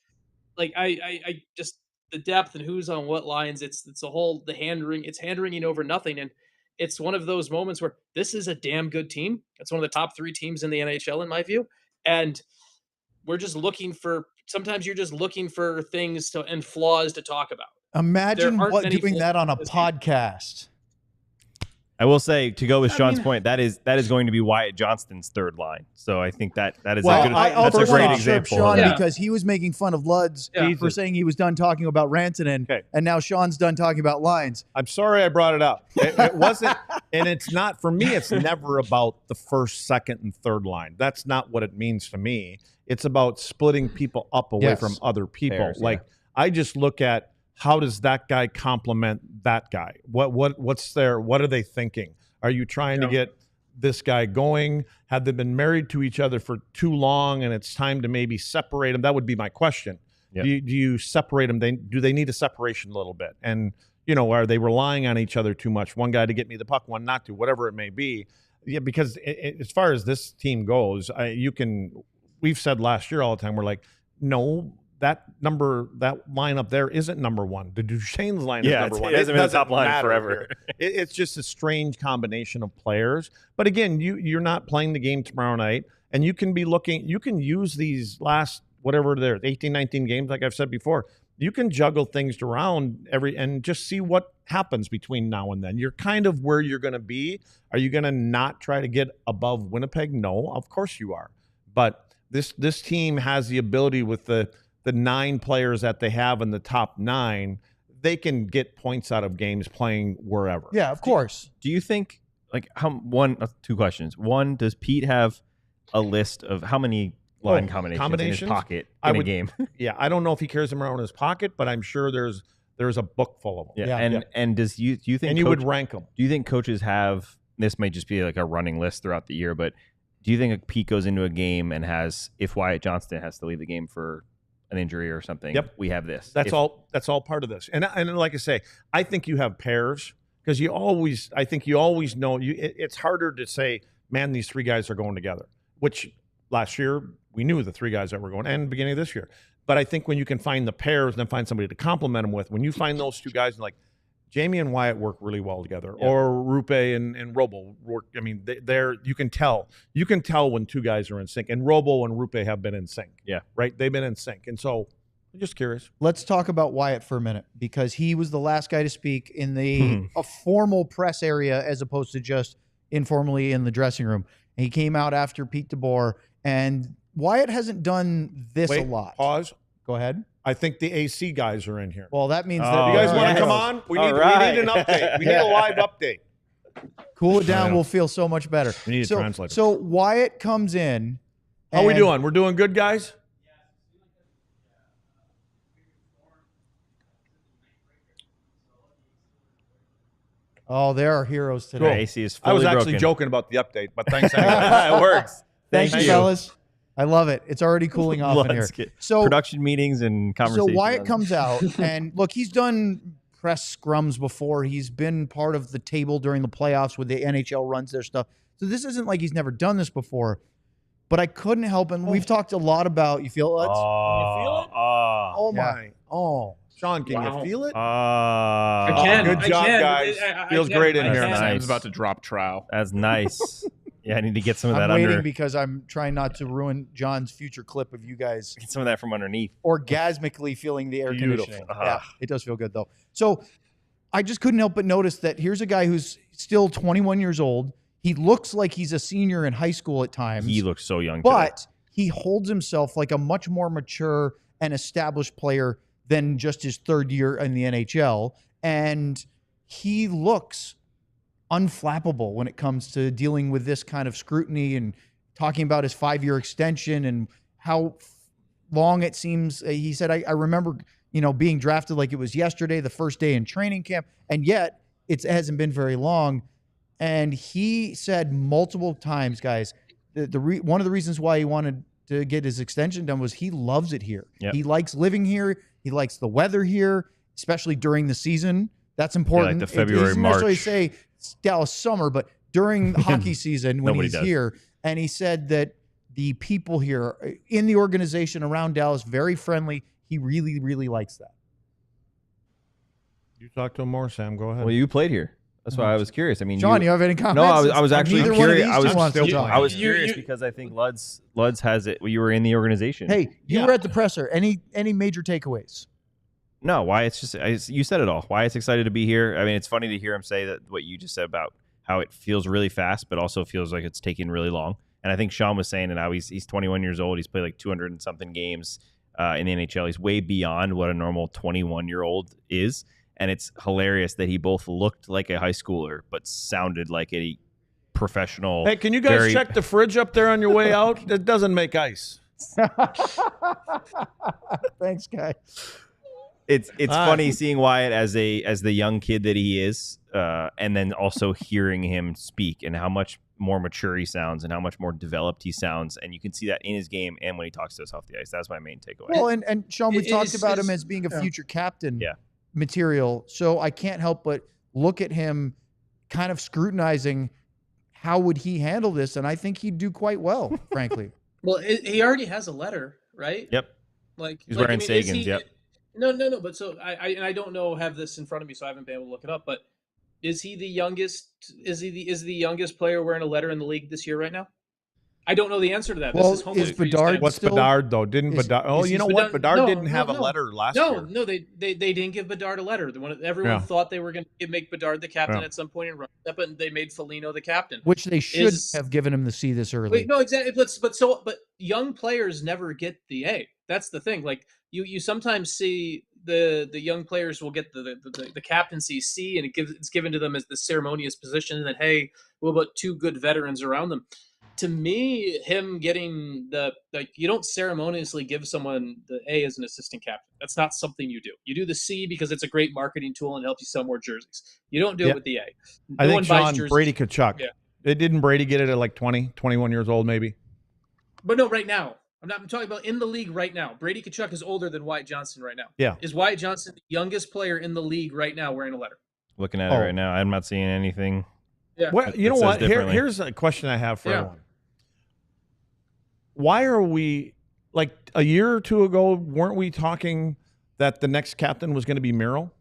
like I just, the depth and who's on what lines, it's a whole, it's hand-wringing over nothing. And it's one of those moments where this is a damn good team. It's one of the top 3 teams in the NHL, in my view. And we're just sometimes you're just looking for things and flaws to talk about. Imagine doing that on a podcast. I will say, to go with Sean's point, that is going to be Wyatt Johnston's 3rd line. So I think that's a great example. Sean, because he was making fun of Luds for saying he was done talking about Rantanen, and now Sean's done talking about lines. I'm sorry I brought it up. It wasn't, and it's not, for me, it's never about the 1st, 2nd, and 3rd line. That's not what it means to me. It's about splitting people up away from other people. I just look at, how does that guy complement that guy? What are they thinking? Are you trying to get this guy going? Have they been married to each other for too long and it's time to maybe separate them? That would be my question. Yep. Do you separate them? Do they need a separation a little bit? And, are they relying on each other too much? One guy to get me the puck, one not to, whatever it may be. Yeah, because as far as this team goes, we've said last year all the time, we're like, no, that line up there isn't number 1. The Duchesne's line is number 1. It hasn't been the top line forever. It's just a strange combination of players. But again, you're not playing the game tomorrow night, and you can use these last, whatever they're 18, 19 games, like I've said before. You can juggle things around and just see what happens between now and then. You're kind of where you're going to be. Are you going to not try to get above Winnipeg? No, of course you are. But this team has the ability with the 9 players that they have in the top 9, they can get points out of games playing wherever. Yeah, of course. Do you think, like two questions. One, does Pete have a list of how many line combinations in his pocket in a game? Yeah, I don't know if he carries them around in his pocket, but I'm sure there's a do full of them. Yeah, and do you think? And you would rank them? Do you think coaches have? This might just be like a running list throughout the year, but do you think Pete goes into a game and has, if Wyatt Johnston has to leave the game for an injury or something, yep, we have this. That's all part of this. And like I say, I think you have pairs because I think you always know it's harder to say, man, these three guys are going together, which last year we knew the three guys that were going, and beginning of this year. But I think when you can find the pairs and then find somebody to complement them with, when you find those two guys, like Jamie and Wyatt work really well together, or Roope and Robo work. I mean, you can tell when two guys are in sync, and Robo and Roope have been in sync. Yeah, right. They've been in sync, and so I'm just curious. Let's talk about Wyatt for a minute because he was the last guy to speak in a formal press area as opposed to just informally in the dressing room. And he came out after Pete DeBoer, and Wyatt hasn't done this a lot. Pause. Go ahead. I think the AC guys are in here. Well, that means that you guys want to come on? We need an update. We need a live update. Cool it down. We'll feel so much better. We need a translator. So Wyatt comes in. How we doing? We're doing good, guys? Oh, there are heroes today. Cool. AC is fully I was actually broken. joking about the update, but thanks anyway. It works. Thank you, fellas. I love it. It's already cooling off in here. So production meetings and conversations. So Wyatt comes out, and look, he's done press scrums before. He's been part of the table during the playoffs when the NHL runs their stuff. So this isn't like he's never done this before. But I couldn't help it. We've talked a lot about. You feel it? Can you feel it? Oh my! Yeah. Oh, Sean, can you feel it? I can. Good job, guys. Feels great in here. Sam's about to drop trowel. That's nice. Yeah, I need to get some of that I'm waiting under. because I'm trying not to ruin John's future clip of you guys Get some of that from underneath. orgasmically feeling the air Beautiful. conditioning. Yeah, it does feel good though. So I just couldn't help but notice that here's a guy who's still 21 years old. He looks like he's a senior in high school at times. He looks so young but today. he holds himself like a much more mature and established player than just his third year in the NHL. And he looks unflappable when it comes to dealing with this kind of scrutiny and talking about his 5-year extension and how long it seems. He said, I remember, being drafted like it was yesterday, the first day in training camp, and yet it hasn't been very long. And he said multiple times, guys, one of the reasons why he wanted to get his extension done was he loves it here. Yep. He likes living here. He likes the weather here, especially during the season. That's important. Like the February, doesn't March. necessarily say it's Dallas summer, but during hockey season when he's here. And he said that the people here in the organization around Dallas, very friendly. He really, really likes that. You talk to him more, Sam. Go ahead. Well, you played here. That's why I was curious. I mean, John, you have any comments? No, I was actually Neither one of curious. these two wants to talk. I was curious because I think Luds has it. You were in the organization. Hey, you were at the presser. Any major takeaways? No, Wyatt's you said it all. Wyatt's excited to be here. I mean, it's funny to hear him say that what you just said about how it feels really fast, but also feels like it's taking really long. And I think Sean was saying that now he's 21 years old. He's played like 200 and something games in the NHL. He's way beyond what a normal 21-year-old is. And it's hilarious that he both looked like a high schooler but sounded like a professional. Hey, can you guys check the fridge up there on your way out? It doesn't make ice. Thanks, guy. It's funny seeing Wyatt as the young kid that he is, and then also hearing him speak and how much more mature he sounds and how much more developed he sounds, and you can see that in his game and when he talks to us off the ice. That's my main takeaway. Well, and Sean, we talked about him as being a future captain. Yeah. Material. So I can't help but look at him kind of scrutinizing how would he handle this, and I think he'd do quite well, frankly. Well, he already has a letter, right? Yep. Like he's wearing Sagan's. Yep. No. But so I don't have this in front of me, so I haven't been able to look it up. But is he the youngest? Is the youngest player wearing a letter in the league this year right now? I don't know the answer to that. Well, this is homework. Is Bedard What's still, Bedard though? You know what? Bedard didn't have a letter last year. No, they didn't give Bedard a letter. Everyone thought they were going to make Bedard the captain at some point in run, but they made Foligno the captain, which they should have given him the C this early. Wait, no, exactly. But young players never get the A. That's the thing. Like you sometimes see the young players will get the captaincy C, and it's given to them as the ceremonious position. And then, hey, what about two good veterans around them? To me, him getting you don't ceremoniously give someone the A as an assistant captain. That's not something you do. You do the C because it's a great marketing tool and helps you sell more jerseys. You don't do it with the A. I think Brady Tkachuk. Yeah. Didn't Brady get it at like 20, 21 years old, maybe? But no, right now. I'm talking about in the league right now. Brady Tkachuk is older than Wyatt Johnston right now. Yeah. Is Wyatt Johnston the youngest player in the league right now wearing a letter? Looking at it right now, I'm not seeing anything. Yeah. Well, you know what? Here's a question I have for everyone. Why are we, like a year or two ago, weren't we talking that the next captain was going to be Miro?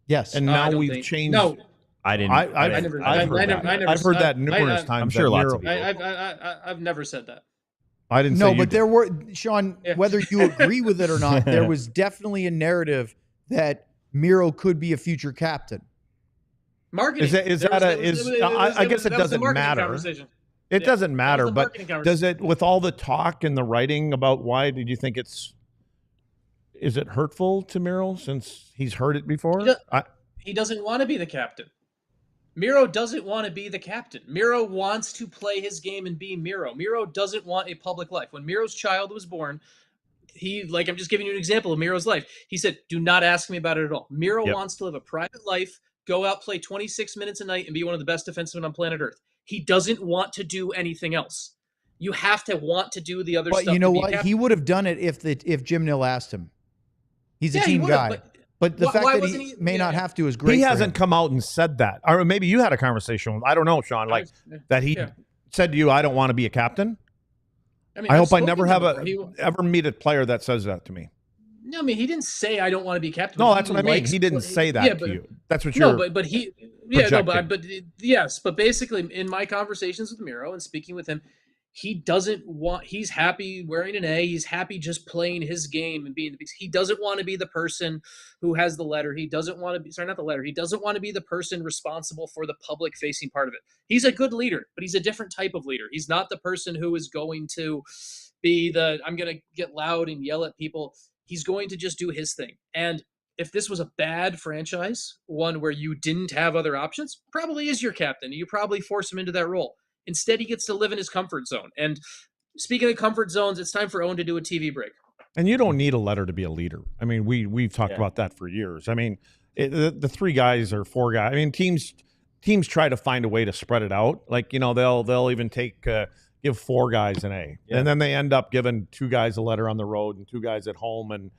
Yes. And now we've changed. No. I didn't. I've heard that numerous times. I'm sure lots of people. I've never said that. I didn't say no, but there were, Sean, whether you agree with it or not, there was definitely a narrative that Miro could be a future captain. Marketing. I guess it doesn't matter. It doesn't matter, but does it, with all the talk and the writing about why, did you think is it hurtful to Miro since he's heard it before? He doesn't want to be the captain. Miro doesn't want to be the captain. Miro wants to play his game and be Miro. Miro doesn't want a public life. When Miro's child was born, I'm just giving you an example of Miro's life. He said, do not ask me about it at all. Miro wants to live a private life, go out, play 26 minutes a night, and be one of the best defensemen on planet Earth. He doesn't want to do anything else. You have to want to do the other stuff. But you know what? He would have done it if Jim Nill asked him. He's a team guy. But the fact that he may not have to is great. He hasn't come out and said that. Or maybe you had a conversation with, I don't know, Sean, that he said to you, I don't want to be a captain. I hope I never ever meet a player that says that to me. No, I mean, he didn't say I don't want to be a captain. No, that's what I mean. He didn't say that to you. That's what you're but basically in my conversations with Miro and speaking with him, he's happy wearing an A. He's happy just playing his game and being the beast. He doesn't want to be the person who has the letter. He doesn't want to be, not the letter. He doesn't want to be the person responsible for the public facing part of it. He's a good leader, but he's a different type of leader. He's not the person who is going to be I'm going to get loud and yell at people. He's going to just do his thing. And if this was a bad franchise, one where you didn't have other options, probably is your captain. You probably force him into that role. Instead, he gets to live in his comfort zone. And speaking of comfort zones, it's time for Owen to do a TV break. And you don't need a letter to be a leader. I mean, we've talked about that for years. I mean, the three guys or four guys. I mean, teams try to find a way to spread it out. Like, they'll even give four guys an A, and then they end up giving two guys a letter on the road and two guys at home. And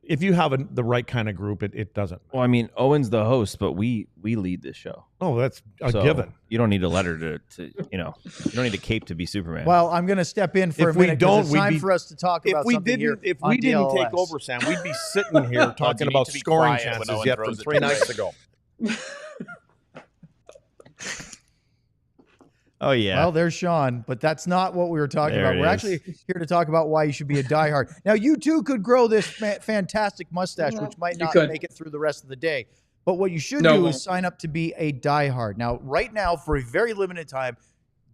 if you have the right kind of group, it doesn't. Well, I mean, Owen's the host, but we lead this show. Oh, that's a given. You don't need a letter to you don't need a cape to be Superman. Well, I'm going to step in for a minute. It's time for us to talk about something here. If we didn't take over, Sam, we'd be sitting here talking about scoring chances yet from 3 nights ago. Oh, yeah. Well, there's Sean, but that's not what we were talking about. We're actually here to talk about why you should be a diehard. Now, you too could grow this fantastic mustache, which might not make it through the rest of the day. But what you should do is sign up to be a diehard. Now, right now, for a very limited time,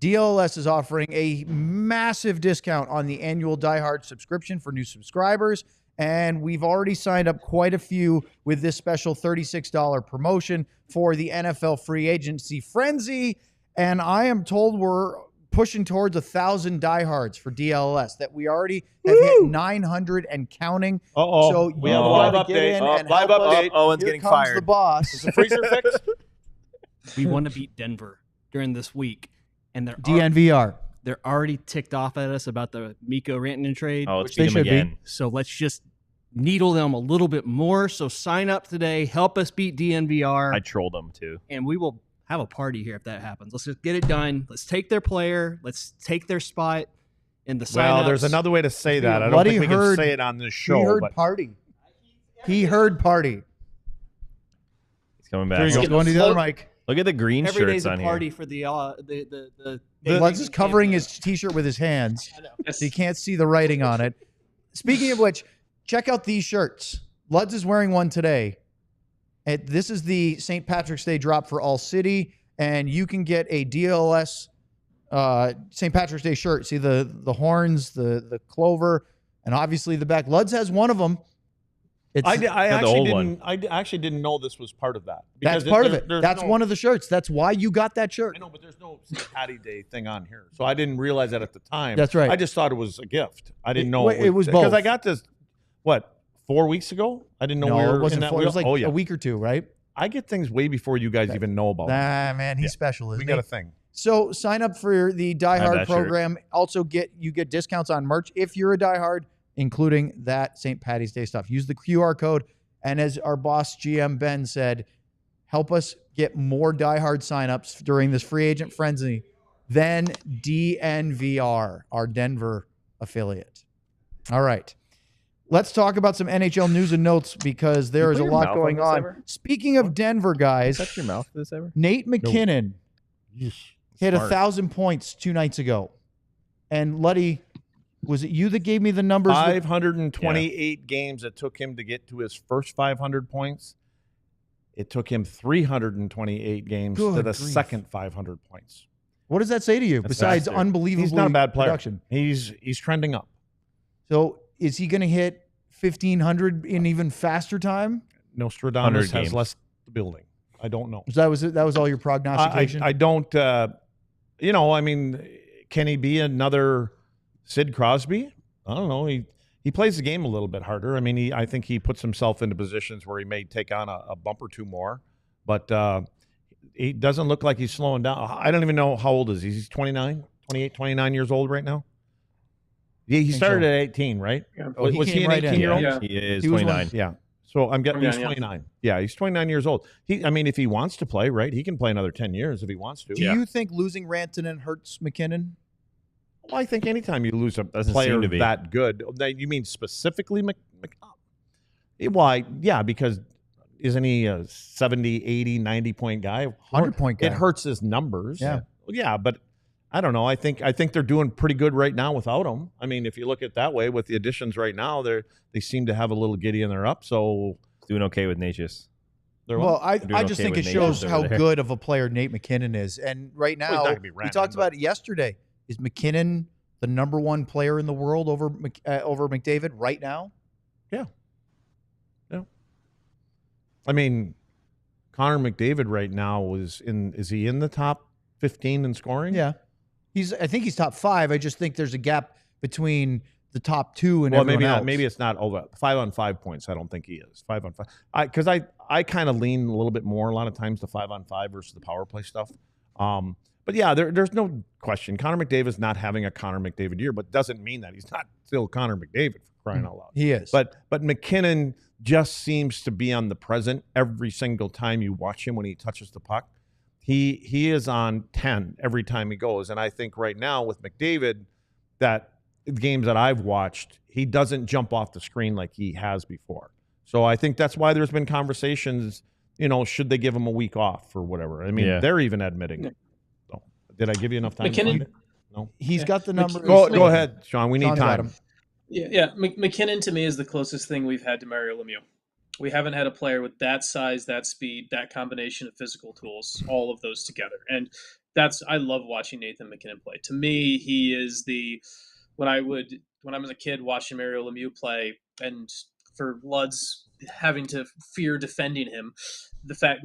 DLLS is offering a massive discount on the annual diehard subscription for new subscribers. And we've already signed up quite a few with this special $36 promotion for the NFL free agency frenzy. And I am told we're pushing towards 1,000 diehards for DLLS, that we already have hit 900 and counting. So we have a live update. Live update. Owen's Here getting comes fired. The boss. Is the freezer fixed? We want to beat Denver during this week, and they're already ticked off at us about the Mikko Rantanen trade. Oh, let's beat them again. So let's just needle them a little bit more. So sign up today. Help us beat DNVR. I trolled them too. And we will have a party here if that happens. Let's just get it done. Let's take their player. Let's take their spot in the sign-ups. Well, there's another way to say that. I don't think we can say it on this show. He heard party. He heard party. He's coming back. There you go. Going to the other mic. Look at the green Every shirts day's on a party here. for the Lutz is covering his T-shirt with his hands, so you can't see the writing on it. Speaking of which, check out these shirts. Lutz is wearing one today. This is the St. Patrick's Day drop for ALLCITY, and you can get a DLS St. Patrick's Day shirt. See the horns, the clover, And obviously the back. Luds has one of them. I actually didn't know this was part of that. That's part of it. That's one of the shirts. That's why you got that shirt. I know, but there's no St. Patty Day thing on here. So I didn't realize that at the time. That's right. I just thought it was a gift. I didn't know it was both. Because I got this, 4 weeks ago? I didn't know no, we were it wasn't in that. 4. It was like a week or two, right? I get things way before you guys even know about them. Man, he's special, isn't We got a thing. So sign up for the Die Hard program. Also you get discounts on merch if you're a Die Hard, including that St. Patty's Day stuff. Use the QR code. And as our boss GM Ben said, help us get more Die Hard signups during this free agent frenzy than DNVR, our Denver affiliate. All right. Let's talk about some NHL news and notes because there is a lot going on. Speaking of Denver, guys, touch your mouth for this ever? Nate McKinnon hit 1,000 points 2 nights ago. And Luddy, was it you that gave me the numbers? 528 games it took him to get to his first 500 points. It took him 328 games to the second 500 points. What does that say to you? Besides unbelievable, he's not a bad player. Production? He's trending up. So is he going to hit 1,500 in even faster time? Nostradamus has less the building. I don't know. That was all your prognostication? I don't. I mean, can he be another Sid Crosby? I don't know. He plays the game a little bit harder. I mean, I think he puts himself into positions where he may take on a bump or two more, but he doesn't look like he's slowing down. I don't even know how old is he. He's 29 years old right now. Yeah, he started at 18, right? Yeah. Was he an 18-year-old? Yeah. He is 29. Yeah. So I'm getting he's 29. Yeah, he's 29 years old. If he wants to play, right, he can play another 10 years if he wants to. Do you think losing Rantanen hurts McKinnon? Well, I think anytime you lose a player that good, you mean specifically why? Yeah, because isn't he a 70, 80, 90-point guy? 100-point guy. It hurts his numbers. Yeah. Yeah, but I don't know. I think they're doing pretty good right now without him. I mean, if you look at it that way, with the additions right now, they seem to have a little giddy and they're up. So doing okay with Natchez. Well, I just think it shows how good of a player Nate McKinnon is. And right now, we talked about it yesterday. Is McKinnon the number one player in the world over McDavid right now? Yeah. I mean, Connor McDavid right now is he in the top 15 in scoring? Yeah. I think he's top 5. I just think there's a gap between the top 2 and everyone else. Maybe it's not over 5-on-5 points. I don't think he is 5-on-5. Because I kind of lean a little bit more a lot of times to 5-on-5 versus the power play stuff. But yeah, there's no question. Connor McDavid's not having a Connor McDavid year, but doesn't mean that he's not still Connor McDavid, for crying out loud. He is. But McKinnon just seems to be on the present every single time you watch him when he touches the puck. He is on 10 every time he goes. And I think right now with McDavid, that the games that I've watched, he doesn't jump off the screen like he has before. So I think that's why there's been conversations, should they give him a week off or whatever. I mean, they're even admitting it. So, did I give you enough time to find it? No. He's got the number. Go ahead, Sean. We need time. Yeah. McKinnon to me is the closest thing we've had to Mario Lemieux. We haven't had a player with that size, that speed, that combination of physical tools, all of those together. And I love watching Nathan McKinnon play. To me, he is when I was a kid watching Mario Lemieux play, and for Luds having to fear defending him, the fact,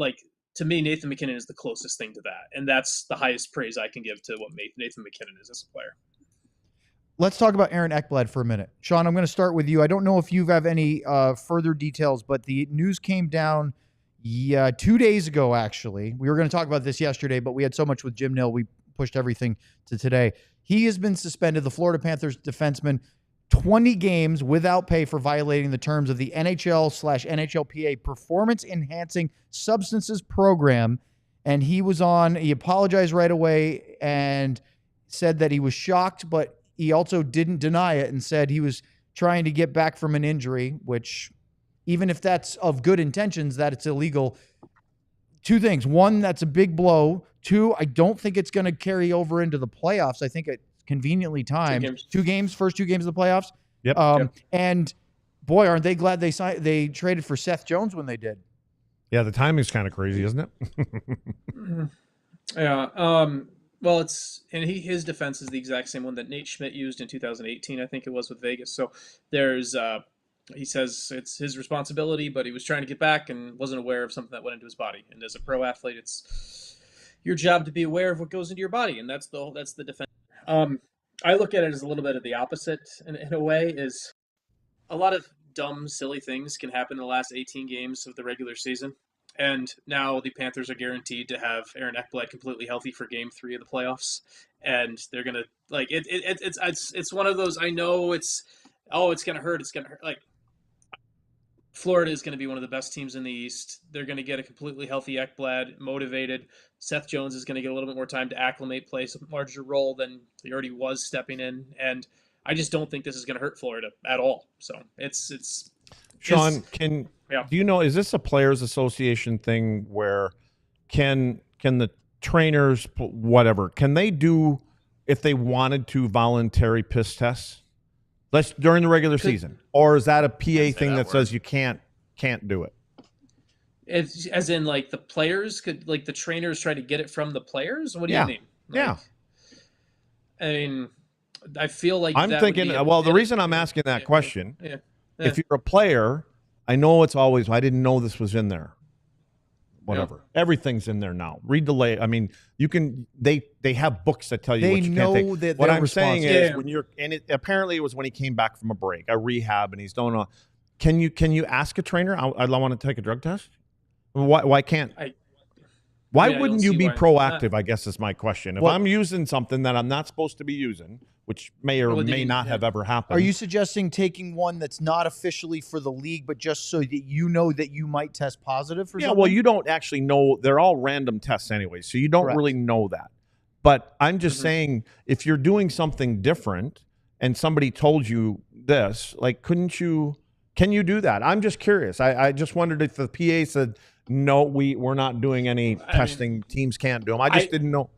to me, Nathan McKinnon is the closest thing to that. And that's the highest praise I can give to what Nathan McKinnon is as a player. Let's talk about Aaron Ekblad for a minute. Sean, I'm going to start with you. I don't know if you have any further details, but the news came down 2 days ago, actually. We were going to talk about this yesterday, but we had so much with Jim Nill, we pushed everything to today. He has been suspended, the Florida Panthers defenseman, 20 games without pay for violating the terms of the NHL/NHLPA Performance-Enhancing Substances Program. And he apologized right away and said that he was shocked, but he also didn't deny it and said he was trying to get back from an injury, which, even if that's of good intentions, that it's illegal. 2 things. 1, that's a big blow. 2, I don't think it's going to carry over into the playoffs. I think it's conveniently timed. 2 games, first 2 games of the playoffs. Yep. And boy, aren't they glad they traded for Seth Jones when they did. Yeah, the timing's kind of crazy, isn't it? Yeah. Well, his defense is the exact same one that Nate Schmidt used in 2018, I think it was, with Vegas. So there's he says it's his responsibility, but he was trying to get back and wasn't aware of something that went into his body. And as a pro athlete, it's your job to be aware of what goes into your body, and that's the defense. I look at it as a little bit of the opposite in a way. Is a lot of dumb, silly things can happen in the last 18 games of the regular season. And now the Panthers are guaranteed to have Aaron Ekblad completely healthy for Game 3 of the playoffs, and they're gonna it's one of those. I know it's gonna hurt. It's gonna hurt. Like, Florida is going to be one of the best teams in the East. They're going to get a completely healthy Ekblad, motivated. Seth Jones is going to get a little bit more time to acclimate, play some larger role than he already was stepping in, and I just don't think this is going to hurt Florida at all. So it's. Sean, do you know, is this a Players Association thing where can the trainers, whatever, can they do, if they wanted to, voluntary piss tests during the regular season? Or is that a PA thing that says you can't do it? It's, as in, like, the players could, like, the trainers try to get it from the players? What do you mean? Like, I mean, I feel like I'm thinking, the reason I'm asking that question, if you're a player, I know it's always, I didn't know this was in there. Whatever. Everything's in there now. Read the I mean, you can, they have books that tell you what you can't take. That what I'm saying is when you're, and apparently it was when he came back from a rehab, and he's doing can you ask a trainer, I want to take a drug test? Why can't Why wouldn't you be proactive, I guess is my question. If I'm using something that I'm not supposed to be using, which may or may not have ever happened. Are you suggesting taking one that's not officially for the league, but just so that you know that you might test positive for something? Well, you don't actually know. They're all random tests anyway, so you don't really know that. But I'm just saying, if you're doing something different and somebody told you this, like, can you do that? I'm just curious. I just wondered if the PA said, no, we're not doing any testing. Teams can't do them. I just didn't know.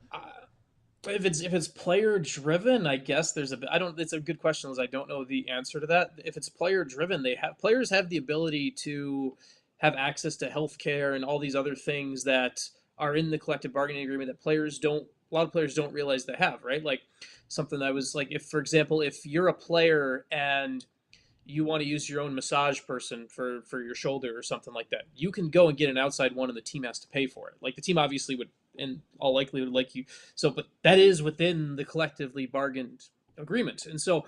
If it's player driven, I guess there's it's a good question, as I don't know the answer to that. If it's player driven, players have the ability to have access to healthcare and all these other things that are in the collective bargaining agreement that a lot of players don't realize they have, right? Like, something that was like, if, for example, if you're a player and you want to use your own massage person for your shoulder or something like that, you can go and get an outside one and the team has to pay for it. Like, the team obviously would, in all likelihood, like you. So, but that is within the collectively bargained agreement. And so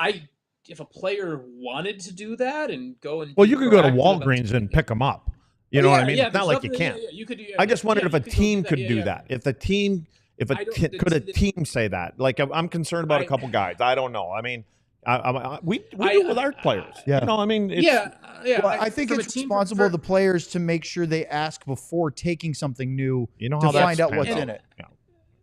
if a player wanted to do that and go and... Well, you could go to Walgreens and pick them up. You know what I mean? Yeah, it's not like you can't. I just wondered if a team could do that. If a team, could a team say that? Like, I'm concerned about a couple guys. I don't know. I mean, we do it with our players. Yeah. You know, I mean, well, I think it's responsible of the players to make sure they ask before taking something new to find out what's in it. Yeah.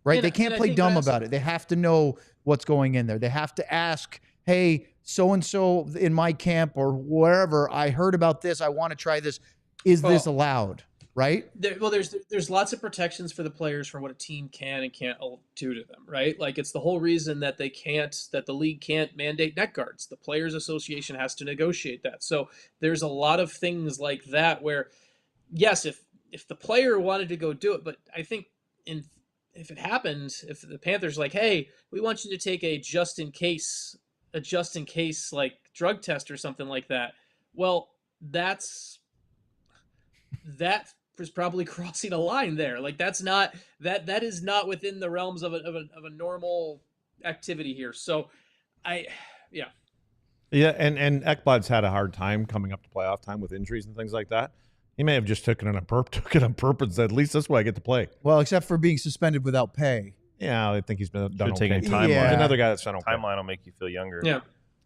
Right? They can't play dumb about it. They have to know what's going in there. They have to ask, hey, so-and-so in my camp or wherever, I heard about this. I want to try this. Is this allowed? Right? There's lots of protections for the players for what a team can and can't do to them, right? Like, it's the whole reason that the league can't mandate net guards. The Players Association has to negotiate that. So there's a lot of things like that where, yes, if the player wanted to go do it, but I think if it happened, if the Panthers like, hey, we want you to take a just in case like drug test or something like that, well, that is probably crossing a line there. Like, that is not within the realms of a normal activity here. So and Ekblad's had a hard time coming up to playoff time with injuries and things like that. He may have just took it on purpose and said, at least this way I get to play. Well, except for being suspended without pay. Yeah, I think he's been done okay. Taking timeline. There's another guy that's done okay. Timeline will make you feel younger. Yeah.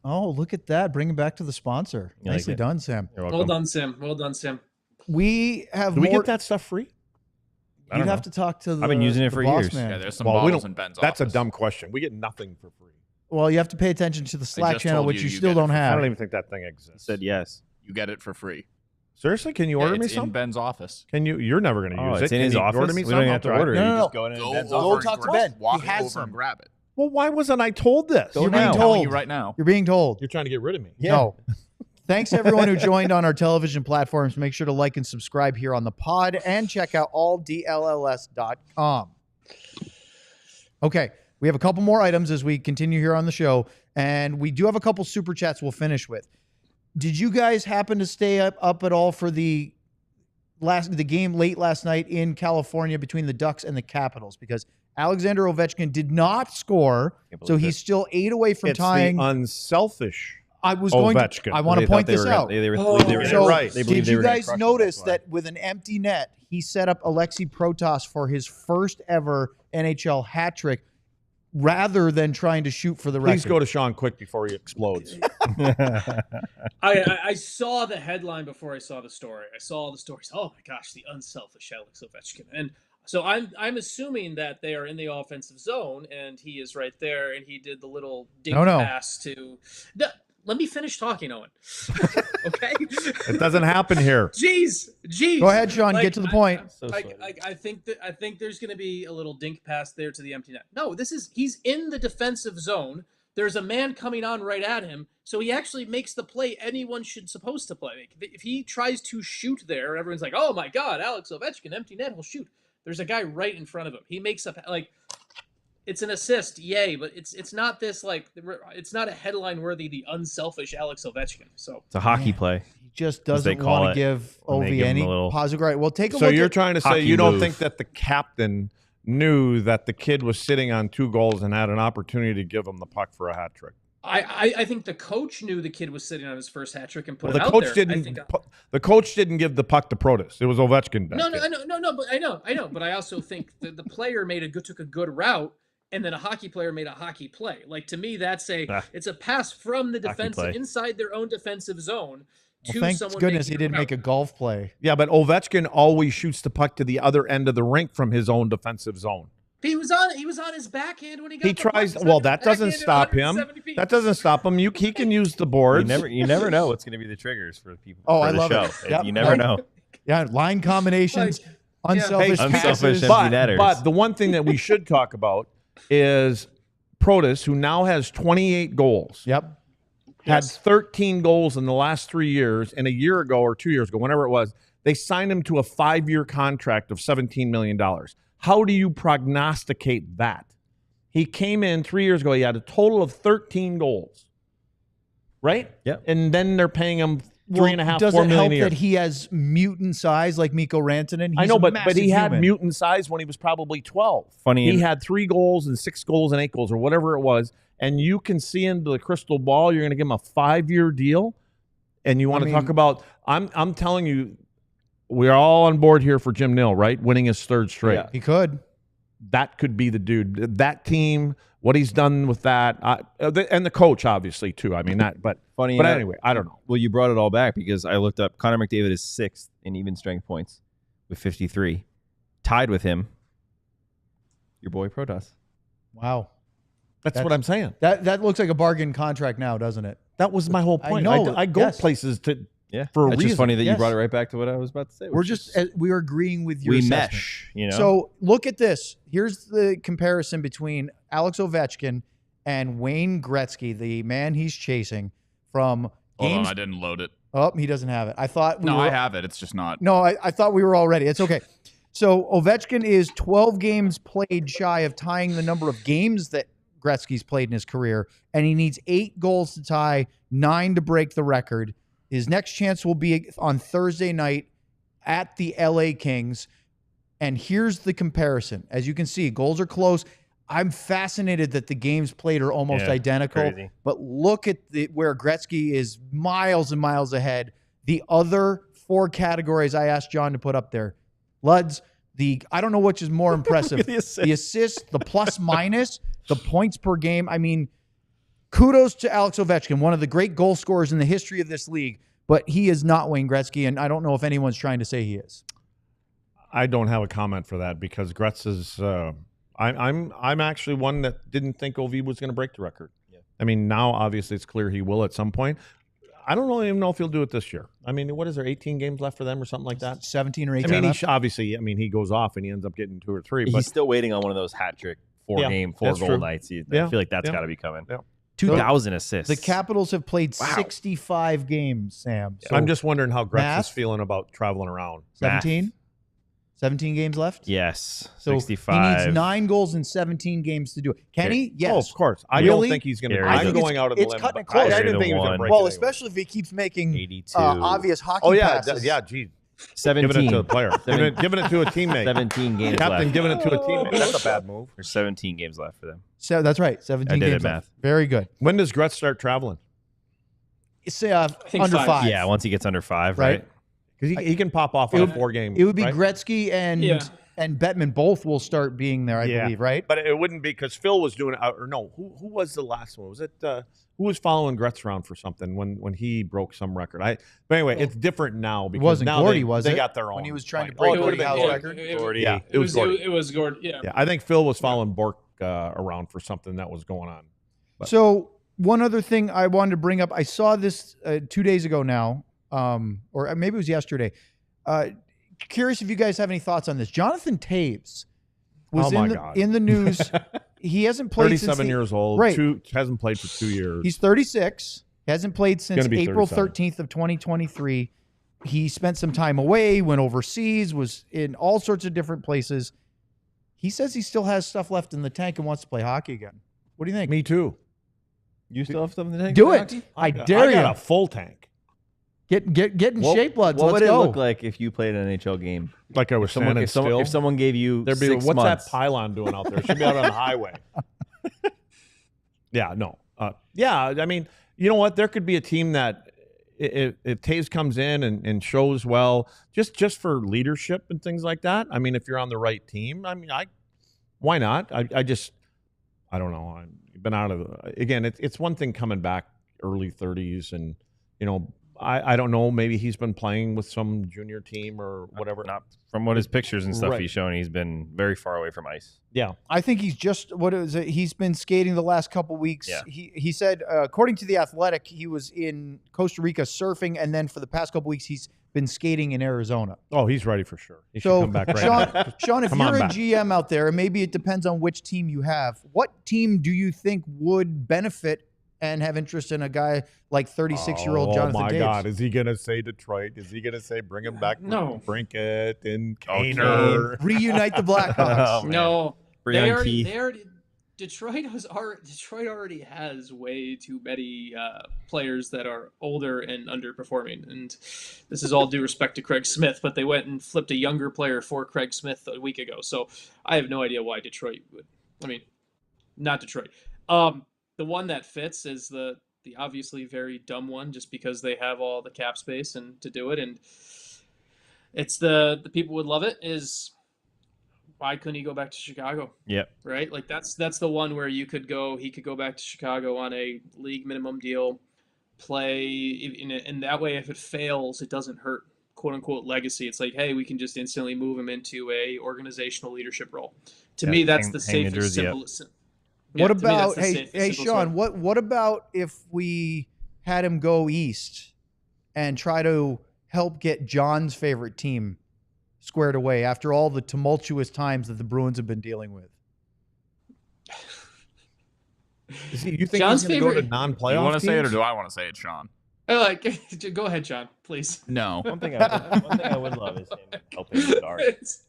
Oh, look at that. Bring him back to the sponsor. Nicely done, Sam. Well done, Sam. We have Do we get that stuff free? You'd have to talk to the I've been using it for years. Man. Yeah, there's some bottles in Ben's That's office. a dumb question. We get nothing for free. Well, you have to pay attention to the Slack channel, which you still don't have. I don't even think that thing exists. Said yes. You get it for free. Seriously? Can you order me It's some? in Ben's office. Can you? You're never going to use it. It's in his office. Order me We don't even have to order it. No. You just go in Ben's office. Go talk to Ben. Walk He has over some. and grab it. Well, why wasn't I told this? You're being I'm told. telling you right now. You're being told. You're trying to get rid of me. Yeah. No. Thanks to everyone who joined on our television platforms. Make sure to like and subscribe here on the pod and check out alldlls.com. Okay. We have a couple more items as we continue here on the show, and we do have a couple super chats we'll finish with. Did you guys happen to stay up at all for the game late last night in California between the Ducks and the Capitals? Because Alexander Ovechkin did not score, so he's still 8 away from tying. The unselfish Ovechkin. I want to point this out. They right. Did you guys notice that with an empty net, he set up Alexei Protas for his first ever NHL hat trick, rather than trying to shoot for the record? Please go to Sean quick before he explodes. I saw the headline before I saw the story. I saw all the stories. Oh my gosh, the unselfish Alex Ovechkin. And so I'm assuming that they are in the offensive zone and he is right there and he did the little dink pass to. Let me finish talking, Owen. Okay? It doesn't happen here. Jeez. Go ahead, Sean. Get to the point. I think there's going to be a little dink pass there to the empty net. No, he's in the defensive zone. There's a man coming on right at him, so he actually makes the play anyone should supposed to play. If he tries to shoot there, everyone's like, "Oh my God, Alex Ovechkin, empty net, will shoot." There's a guy right in front of him. He makes up it's an assist, yay, but it's not this it's not a headline worthy the unselfish Alex Ovechkin. So it's a hockey play. He just doesn't want to give Ovi any positive. Right. Well, take a look. So you're trying to say you don't think that the captain knew that the kid was sitting on 2 goals and had an opportunity to give him the puck for a hat trick? I think the coach knew the kid was sitting on his first hat trick and put it out there. The coach didn't give the puck to Protas. It was Ovechkin. No, but I know. But I also think the player took a good route. And then a hockey player made a hockey play. Like, to me, it's a pass from the defense inside their own defensive zone to thank someone. Goodness he didn't make a golf play. Yeah, but Ovechkin always shoots the puck to the other end of the rink from his own defensive zone. He was on his backhand when he got. He tries. Well, that doesn't stop him. That doesn't stop him. He can use the boards. You never know what's going to be the triggers for people. Oh, for I the love show. it. Yep. You never know. Yeah, line combinations, unselfish passes. empty netters. But the one thing that we should talk about is Protas, who now has 28 goals. Yep. Had 13 goals in the last 3 years, and a year ago or 2 years ago, whenever it was, they signed him to a 5-year contract of $17 million. How do you prognosticate that? He came in 3 years ago, he had a total of 13 goals. Right? Yep. And then they're paying him $3.5 $4 million does it help a year. that he has mutant size like Mikko Rantanen? I know, but he had human. mutant size when he was probably 12. Funny, he had 3 goals and 6 goals and 8 goals or whatever it was, and you can see into the crystal ball. You're going to give him a 5-year deal, and you want to talk about. I'm telling you, we're all on board here for Jim Nill, right? Winning his 3rd straight. Yeah, he could. That could be the dude. That team, what he's done with that, and the coach obviously too. I mean that, but funny. But anyway, I don't know. Well, you brought it all back because I looked up. Connor McDavid is 6th in even strength points with 53, tied with him. Your boy Protas. Wow, that's what I'm saying. That looks like a bargain contract now, doesn't it? That was my whole point. I go places to. Yeah, for a it's reason. just funny that you brought it right back to what I was about to say. We're agreeing with your assessment. Mesh, you know. So look at this. Here's the comparison between Alex Ovechkin and Wayne Gretzky, the man he's chasing from games. Hold on, I didn't load it. Oh, he doesn't have it. I thought I have it. It's just not. No, I thought we were all ready. It's okay. So Ovechkin is 12 games played shy of tying the number of games that Gretzky's played in his career, and he needs 8 goals to tie, 9 to break the record. His next chance will be on Thursday night at the LA Kings. And here's the comparison. As you can see, goals are close. I'm fascinated that the games played are almost identical. Crazy. But look at where Gretzky is miles and miles ahead. The other 4 categories I asked John to put up there. Luds, I don't know which is more impressive. The assist, the plus minus, the points per game. I mean, kudos to Alex Ovechkin, one of the great goal scorers in the history of this league, but he is not Wayne Gretzky, and I don't know if anyone's trying to say he is. I don't have a comment for that because Gretz is. I'm actually one that didn't think OV was going to break the record. Yeah. I mean, now obviously it's clear he will at some point. I don't really even know if he'll do it this year. I mean, what is there, 18 games left for them or something like that? 17 or 18. I mean, obviously, he goes off and he ends up getting 2 or 3. But he's still waiting on one of those hat trick 4-goal nights. I feel like that's got to be coming. Yeah. 2,000 assists. The Capitals have played 65 games, Sam. So I'm just wondering how Gretz is feeling about traveling around. 17? 17 games left? Yes. So 65. he needs 9 goals in 17 games to do it. Can he? Yes. Oh, of course. I Really? don't think he's going to. Yeah, I'm it's- going out of the it's limb. cutting it but close. I didn't think he was going to Well, break Well, it anyway. especially if he keeps making 82. obvious hockey Oh, yeah. passes. Yeah, gee. 17. Giving it to the player. Giving it to a teammate. 17 games Captain left. giving it to a teammate. That's a bad move. There's 17 games left for them. So that's right. 17 I did games the left. math. Very good. When does Gretz start traveling? Say think under 5. 5. Yeah, once he gets under 5, Right. right? Because he can pop off on a 4-game. It would be right? Gretzky and Bettman both will start being there, I believe, right? But it wouldn't be because Phil was doing it. Or no, who was the last one? Was it who was following Gretz around for something when he broke some record? But anyway, it's different now It because wasn't now Gordy, they, was they it? got their own. When he was trying to fight. break Oh, it would've Gordy been Howe's Gordy. record? Gordy. Yeah, It was Gordy. It was Gordon. Yeah. Yeah, I think Phil was following Bork around for something that was going on. But- So one other thing I wanted to bring up, I saw this 2 days ago now, or maybe it was yesterday. Curious if you guys have any thoughts on this. Jonathan Taves was Oh my God. in the news. He hasn't played 37 since years old. Right. Hasn't played for 2 years. He's 36. Hasn't played since Gonna be April 37. 13th of 2023. He spent some time away, went overseas, was in all sorts of different places. He says he still has stuff left in the tank and wants to play hockey again. What do you think? Me too. You still have something to take? Do it. I dare I you. got a full tank. Get in shape, Bloods. What Let's would go. it look like if you played an NHL game? Like I was standing If still. someone gave you There'd be 6 what's months, that pylon doing out there? It should be out on the highway. Yeah, no. Yeah, I mean, you know what? There could be a team that if Taves comes in and shows well, just for leadership and things like that. I mean, if you're on the right team, I mean, why not? I don't know. I've been out of again. It's one thing coming back early 30s, and you know, I don't know. Maybe he's been playing with some junior team or whatever. Not from what his pictures and stuff Right. he's showing, he's been very far away from ice. Yeah. I think he's just what is it? He's been skating the last couple weeks. Yeah. He said, according to the Athletic, he was in Costa Rica surfing, and then for the past couple weeks, he's been skating in Arizona. Oh, he's ready for sure. He should So, come back right Sean, now. Sean, if Come on you're a back. GM out there, and maybe it depends on which team you have, what team do you think would benefit and have interest in a guy like 36-year-old Jonathan Oh my Taves? God, is he gonna say Detroit? Is he gonna say bring him back? No. Brinkett and Okay. Kaner. Reunite the Blackhawks. Oh, man. No, Bring on Keith. Detroit already has way too many players that are older and underperforming, and this is all due respect to Craig Smith, but they went and flipped a younger player for Craig Smith a week ago. So I have no idea why Detroit would. I mean, not Detroit. The one that fits is the obviously very dumb one, just because they have all the cap space and to do it, and it's the people would love it is. Why couldn't he go back to Chicago? Yep. Right? Like that's the one where he could go back to Chicago on a league minimum deal, play and that way if it fails, it doesn't hurt quote unquote legacy. It's like, hey, we can just instantly move him into a organizational leadership role. To me, that's the hang the safest, jersey up. simplest. What to me, that's about the hey safest, simplest Sean? way. What about if we had him go east and try to help get John's favorite team squared away after all the tumultuous times that the Bruins have been dealing with? You think John's he's going to go to favorite- non-playoff Do you want to say it or teams? do I want to say it, Sean? Go ahead, John, please. No. One thing I would love is him helping the Stars.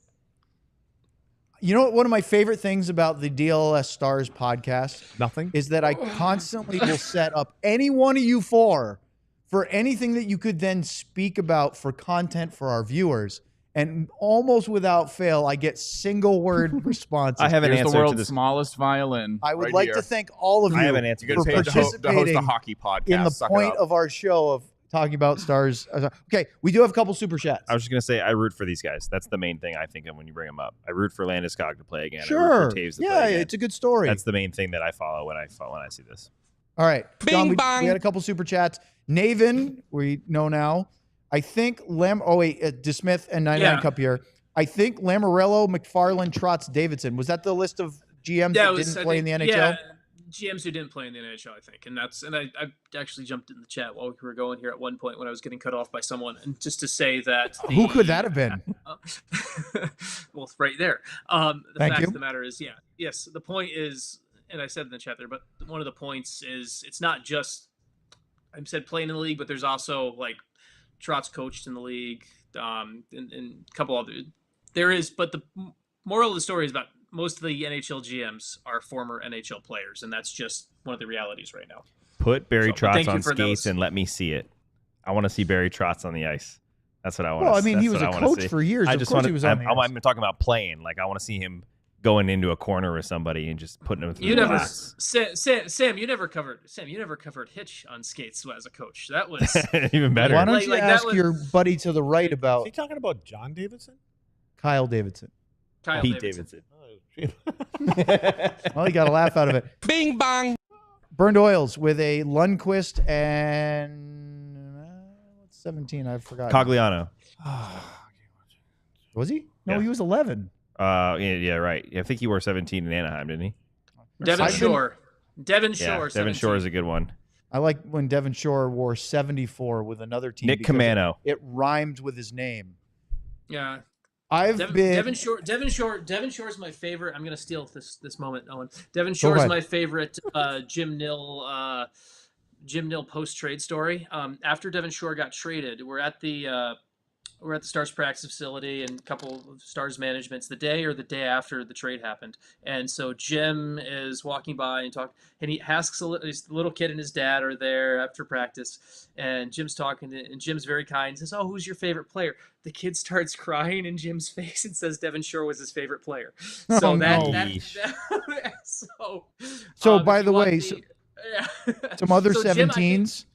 You know what? One of my favorite things about the DLLS Stars podcast Nothing. is that I constantly will set up any one of you four for anything that you could then speak about for content for our viewers. And almost without fail, I get single word responses. I have an Here's answer the to world's this. smallest violin. I would right like here. to thank all of you I have an answer You to get this paid question. to host a participating hockey podcast. in the Suck it point up. of our show of talking about Stars. Okay, we do have a couple super chats. I was just gonna say I root for these guys. That's the main thing I think of when you bring them up. I root for Landeskog to play again. I Sure. root for Taves to Yeah, play again. it's a good story. That's the main thing that I follow when I see this. All right. John, we bong. had a couple super chats. Naven, we know now. I think DeSmith and 99 Yeah. Cup here. I think Lamorello, McFarland, Trotz, Davidson. Was that the list of GMs that didn't play in the NHL? Yeah, GMs who didn't play in the NHL, I think, and I actually jumped in the chat while we were going here at one point when I was getting cut off by someone, and just to say that Who could that have been? well, right there. The Thank fact you. of the matter is, yes. The point is, and I said in the chat there, but one of the points is it's not just I said playing in the league, but there's also like Trotz coached in the league, and a couple other There is, but the moral of the story is about most of the NHL GMs are former NHL players, and that's just one of the realities right now. Put Barry Trotz on skates and let me see it. I want to see Barry Trotz on the ice. That's what I want. Well, I mean, he was a coach for years. I just want to. I'm talking about playing. Like, I want to see him going into a corner with somebody and just putting him through the glass. Sam, you never covered Hitch on skates as a coach. That was even better. Why don't you ask your buddy to the right about? Is he talking about John Davidson? Kyle Davidson. Pete Davidson. Well, you got a laugh out of it. Bing bong. Burned Oils with a Lundqvist and 17. I forgot. Cogliano. Was he? No, Yeah. he was 11. Yeah, right. I think he wore 17 in Anaheim, didn't he? Devin Shore. Devin Shore is a good one. I like when Devin Shore wore 74 with another team. Nick Camano. It rhymed with his name. Yeah. Devin Shore is my favorite. I'm gonna steal this moment, Owen. Devin Shore is my favorite Jim Nill post trade story. After Devin Shore got traded, we're at the Stars practice facility and a couple of Stars managements the day after the trade happened. And so Jim is walking by and he asks the little kid and his dad are there after practice, and Jim's talking and Jim's very kind and says, "Oh, who's your favorite player?" The kid starts crying in Jim's face and says Devin Shore was his favorite player. So So by the way, some other 17s,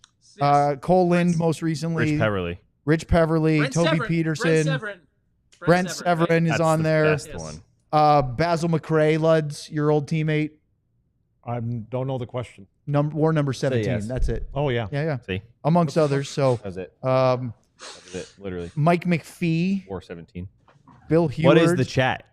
Cole Lind most recently. Rich Peverly, Toby Peterson, Brent Severin is on there. Basil McRae, Luds, your old teammate. I don't know the question. War number 17. Yes. That's it. Oh, yeah. Yeah. See? Amongst others. So that's it. That's it, literally. Mike McPhee. War 17. Bill Heward. What is the chat?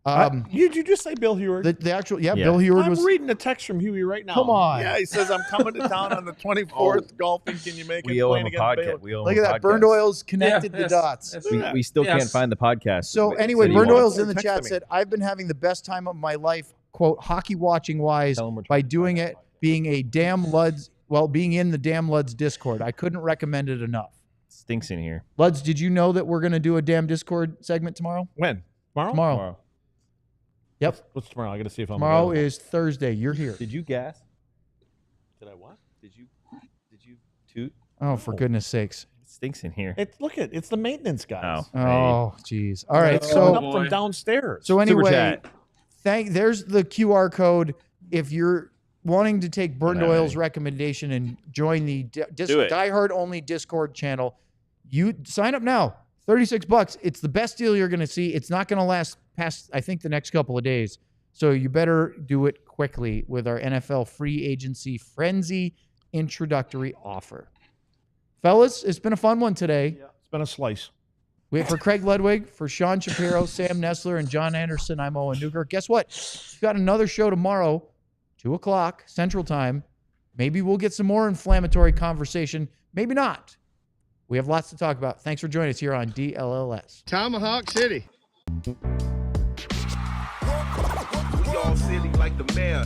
Did you just say Bill Heward? The actual, yeah, Bill Heward was. I'm reading a text from Huey right now. Come on. Yeah, he says, I'm coming to town on the 24th golfing. Can you make it? We owe him a podcast. Look at that. Burned Oils connected the dots. We still can't find the podcast. So anyway, Burned Oils in the chat said, I've been having the best time of my life, quote, hockey watching wise, by doing it, being in the Damn Luds Discord. I couldn't recommend it enough. Stinks in here. Luds, did you know that we're going to do a Damn Discord segment tomorrow? When? Tomorrow. Yep. What's tomorrow? I got to see if I'm Tomorrow available. is Thursday. You're here. Did you gas? Did I what? Did you toot? Oh, for goodness sakes. It stinks in here. It's the maintenance guys. Oh, geez. All right. It's So coming up from downstairs. So anyway, there's the QR code. If you're wanting to take Burned Oil's recommendation and join the Die Hard only Discord channel, you sign up now. $36. It's the best deal you're going to see. It's not going to last past, I think, the next couple of days. So you better do it quickly with our NFL free agency frenzy introductory offer. Fellas, it's been a fun one today. Yeah, it's been a slice. For Craig Ludwig, for Sean Shapiro, Sam Nestler, and John Andersen, I'm Owen Newkirk. Guess what? We've got another show tomorrow, 2 o'clock Central Time. Maybe we'll get some more inflammatory conversation. Maybe not. We have lots to talk about. Thanks for joining us here on DLLS. Tomahawk City. We all silly like the mayor.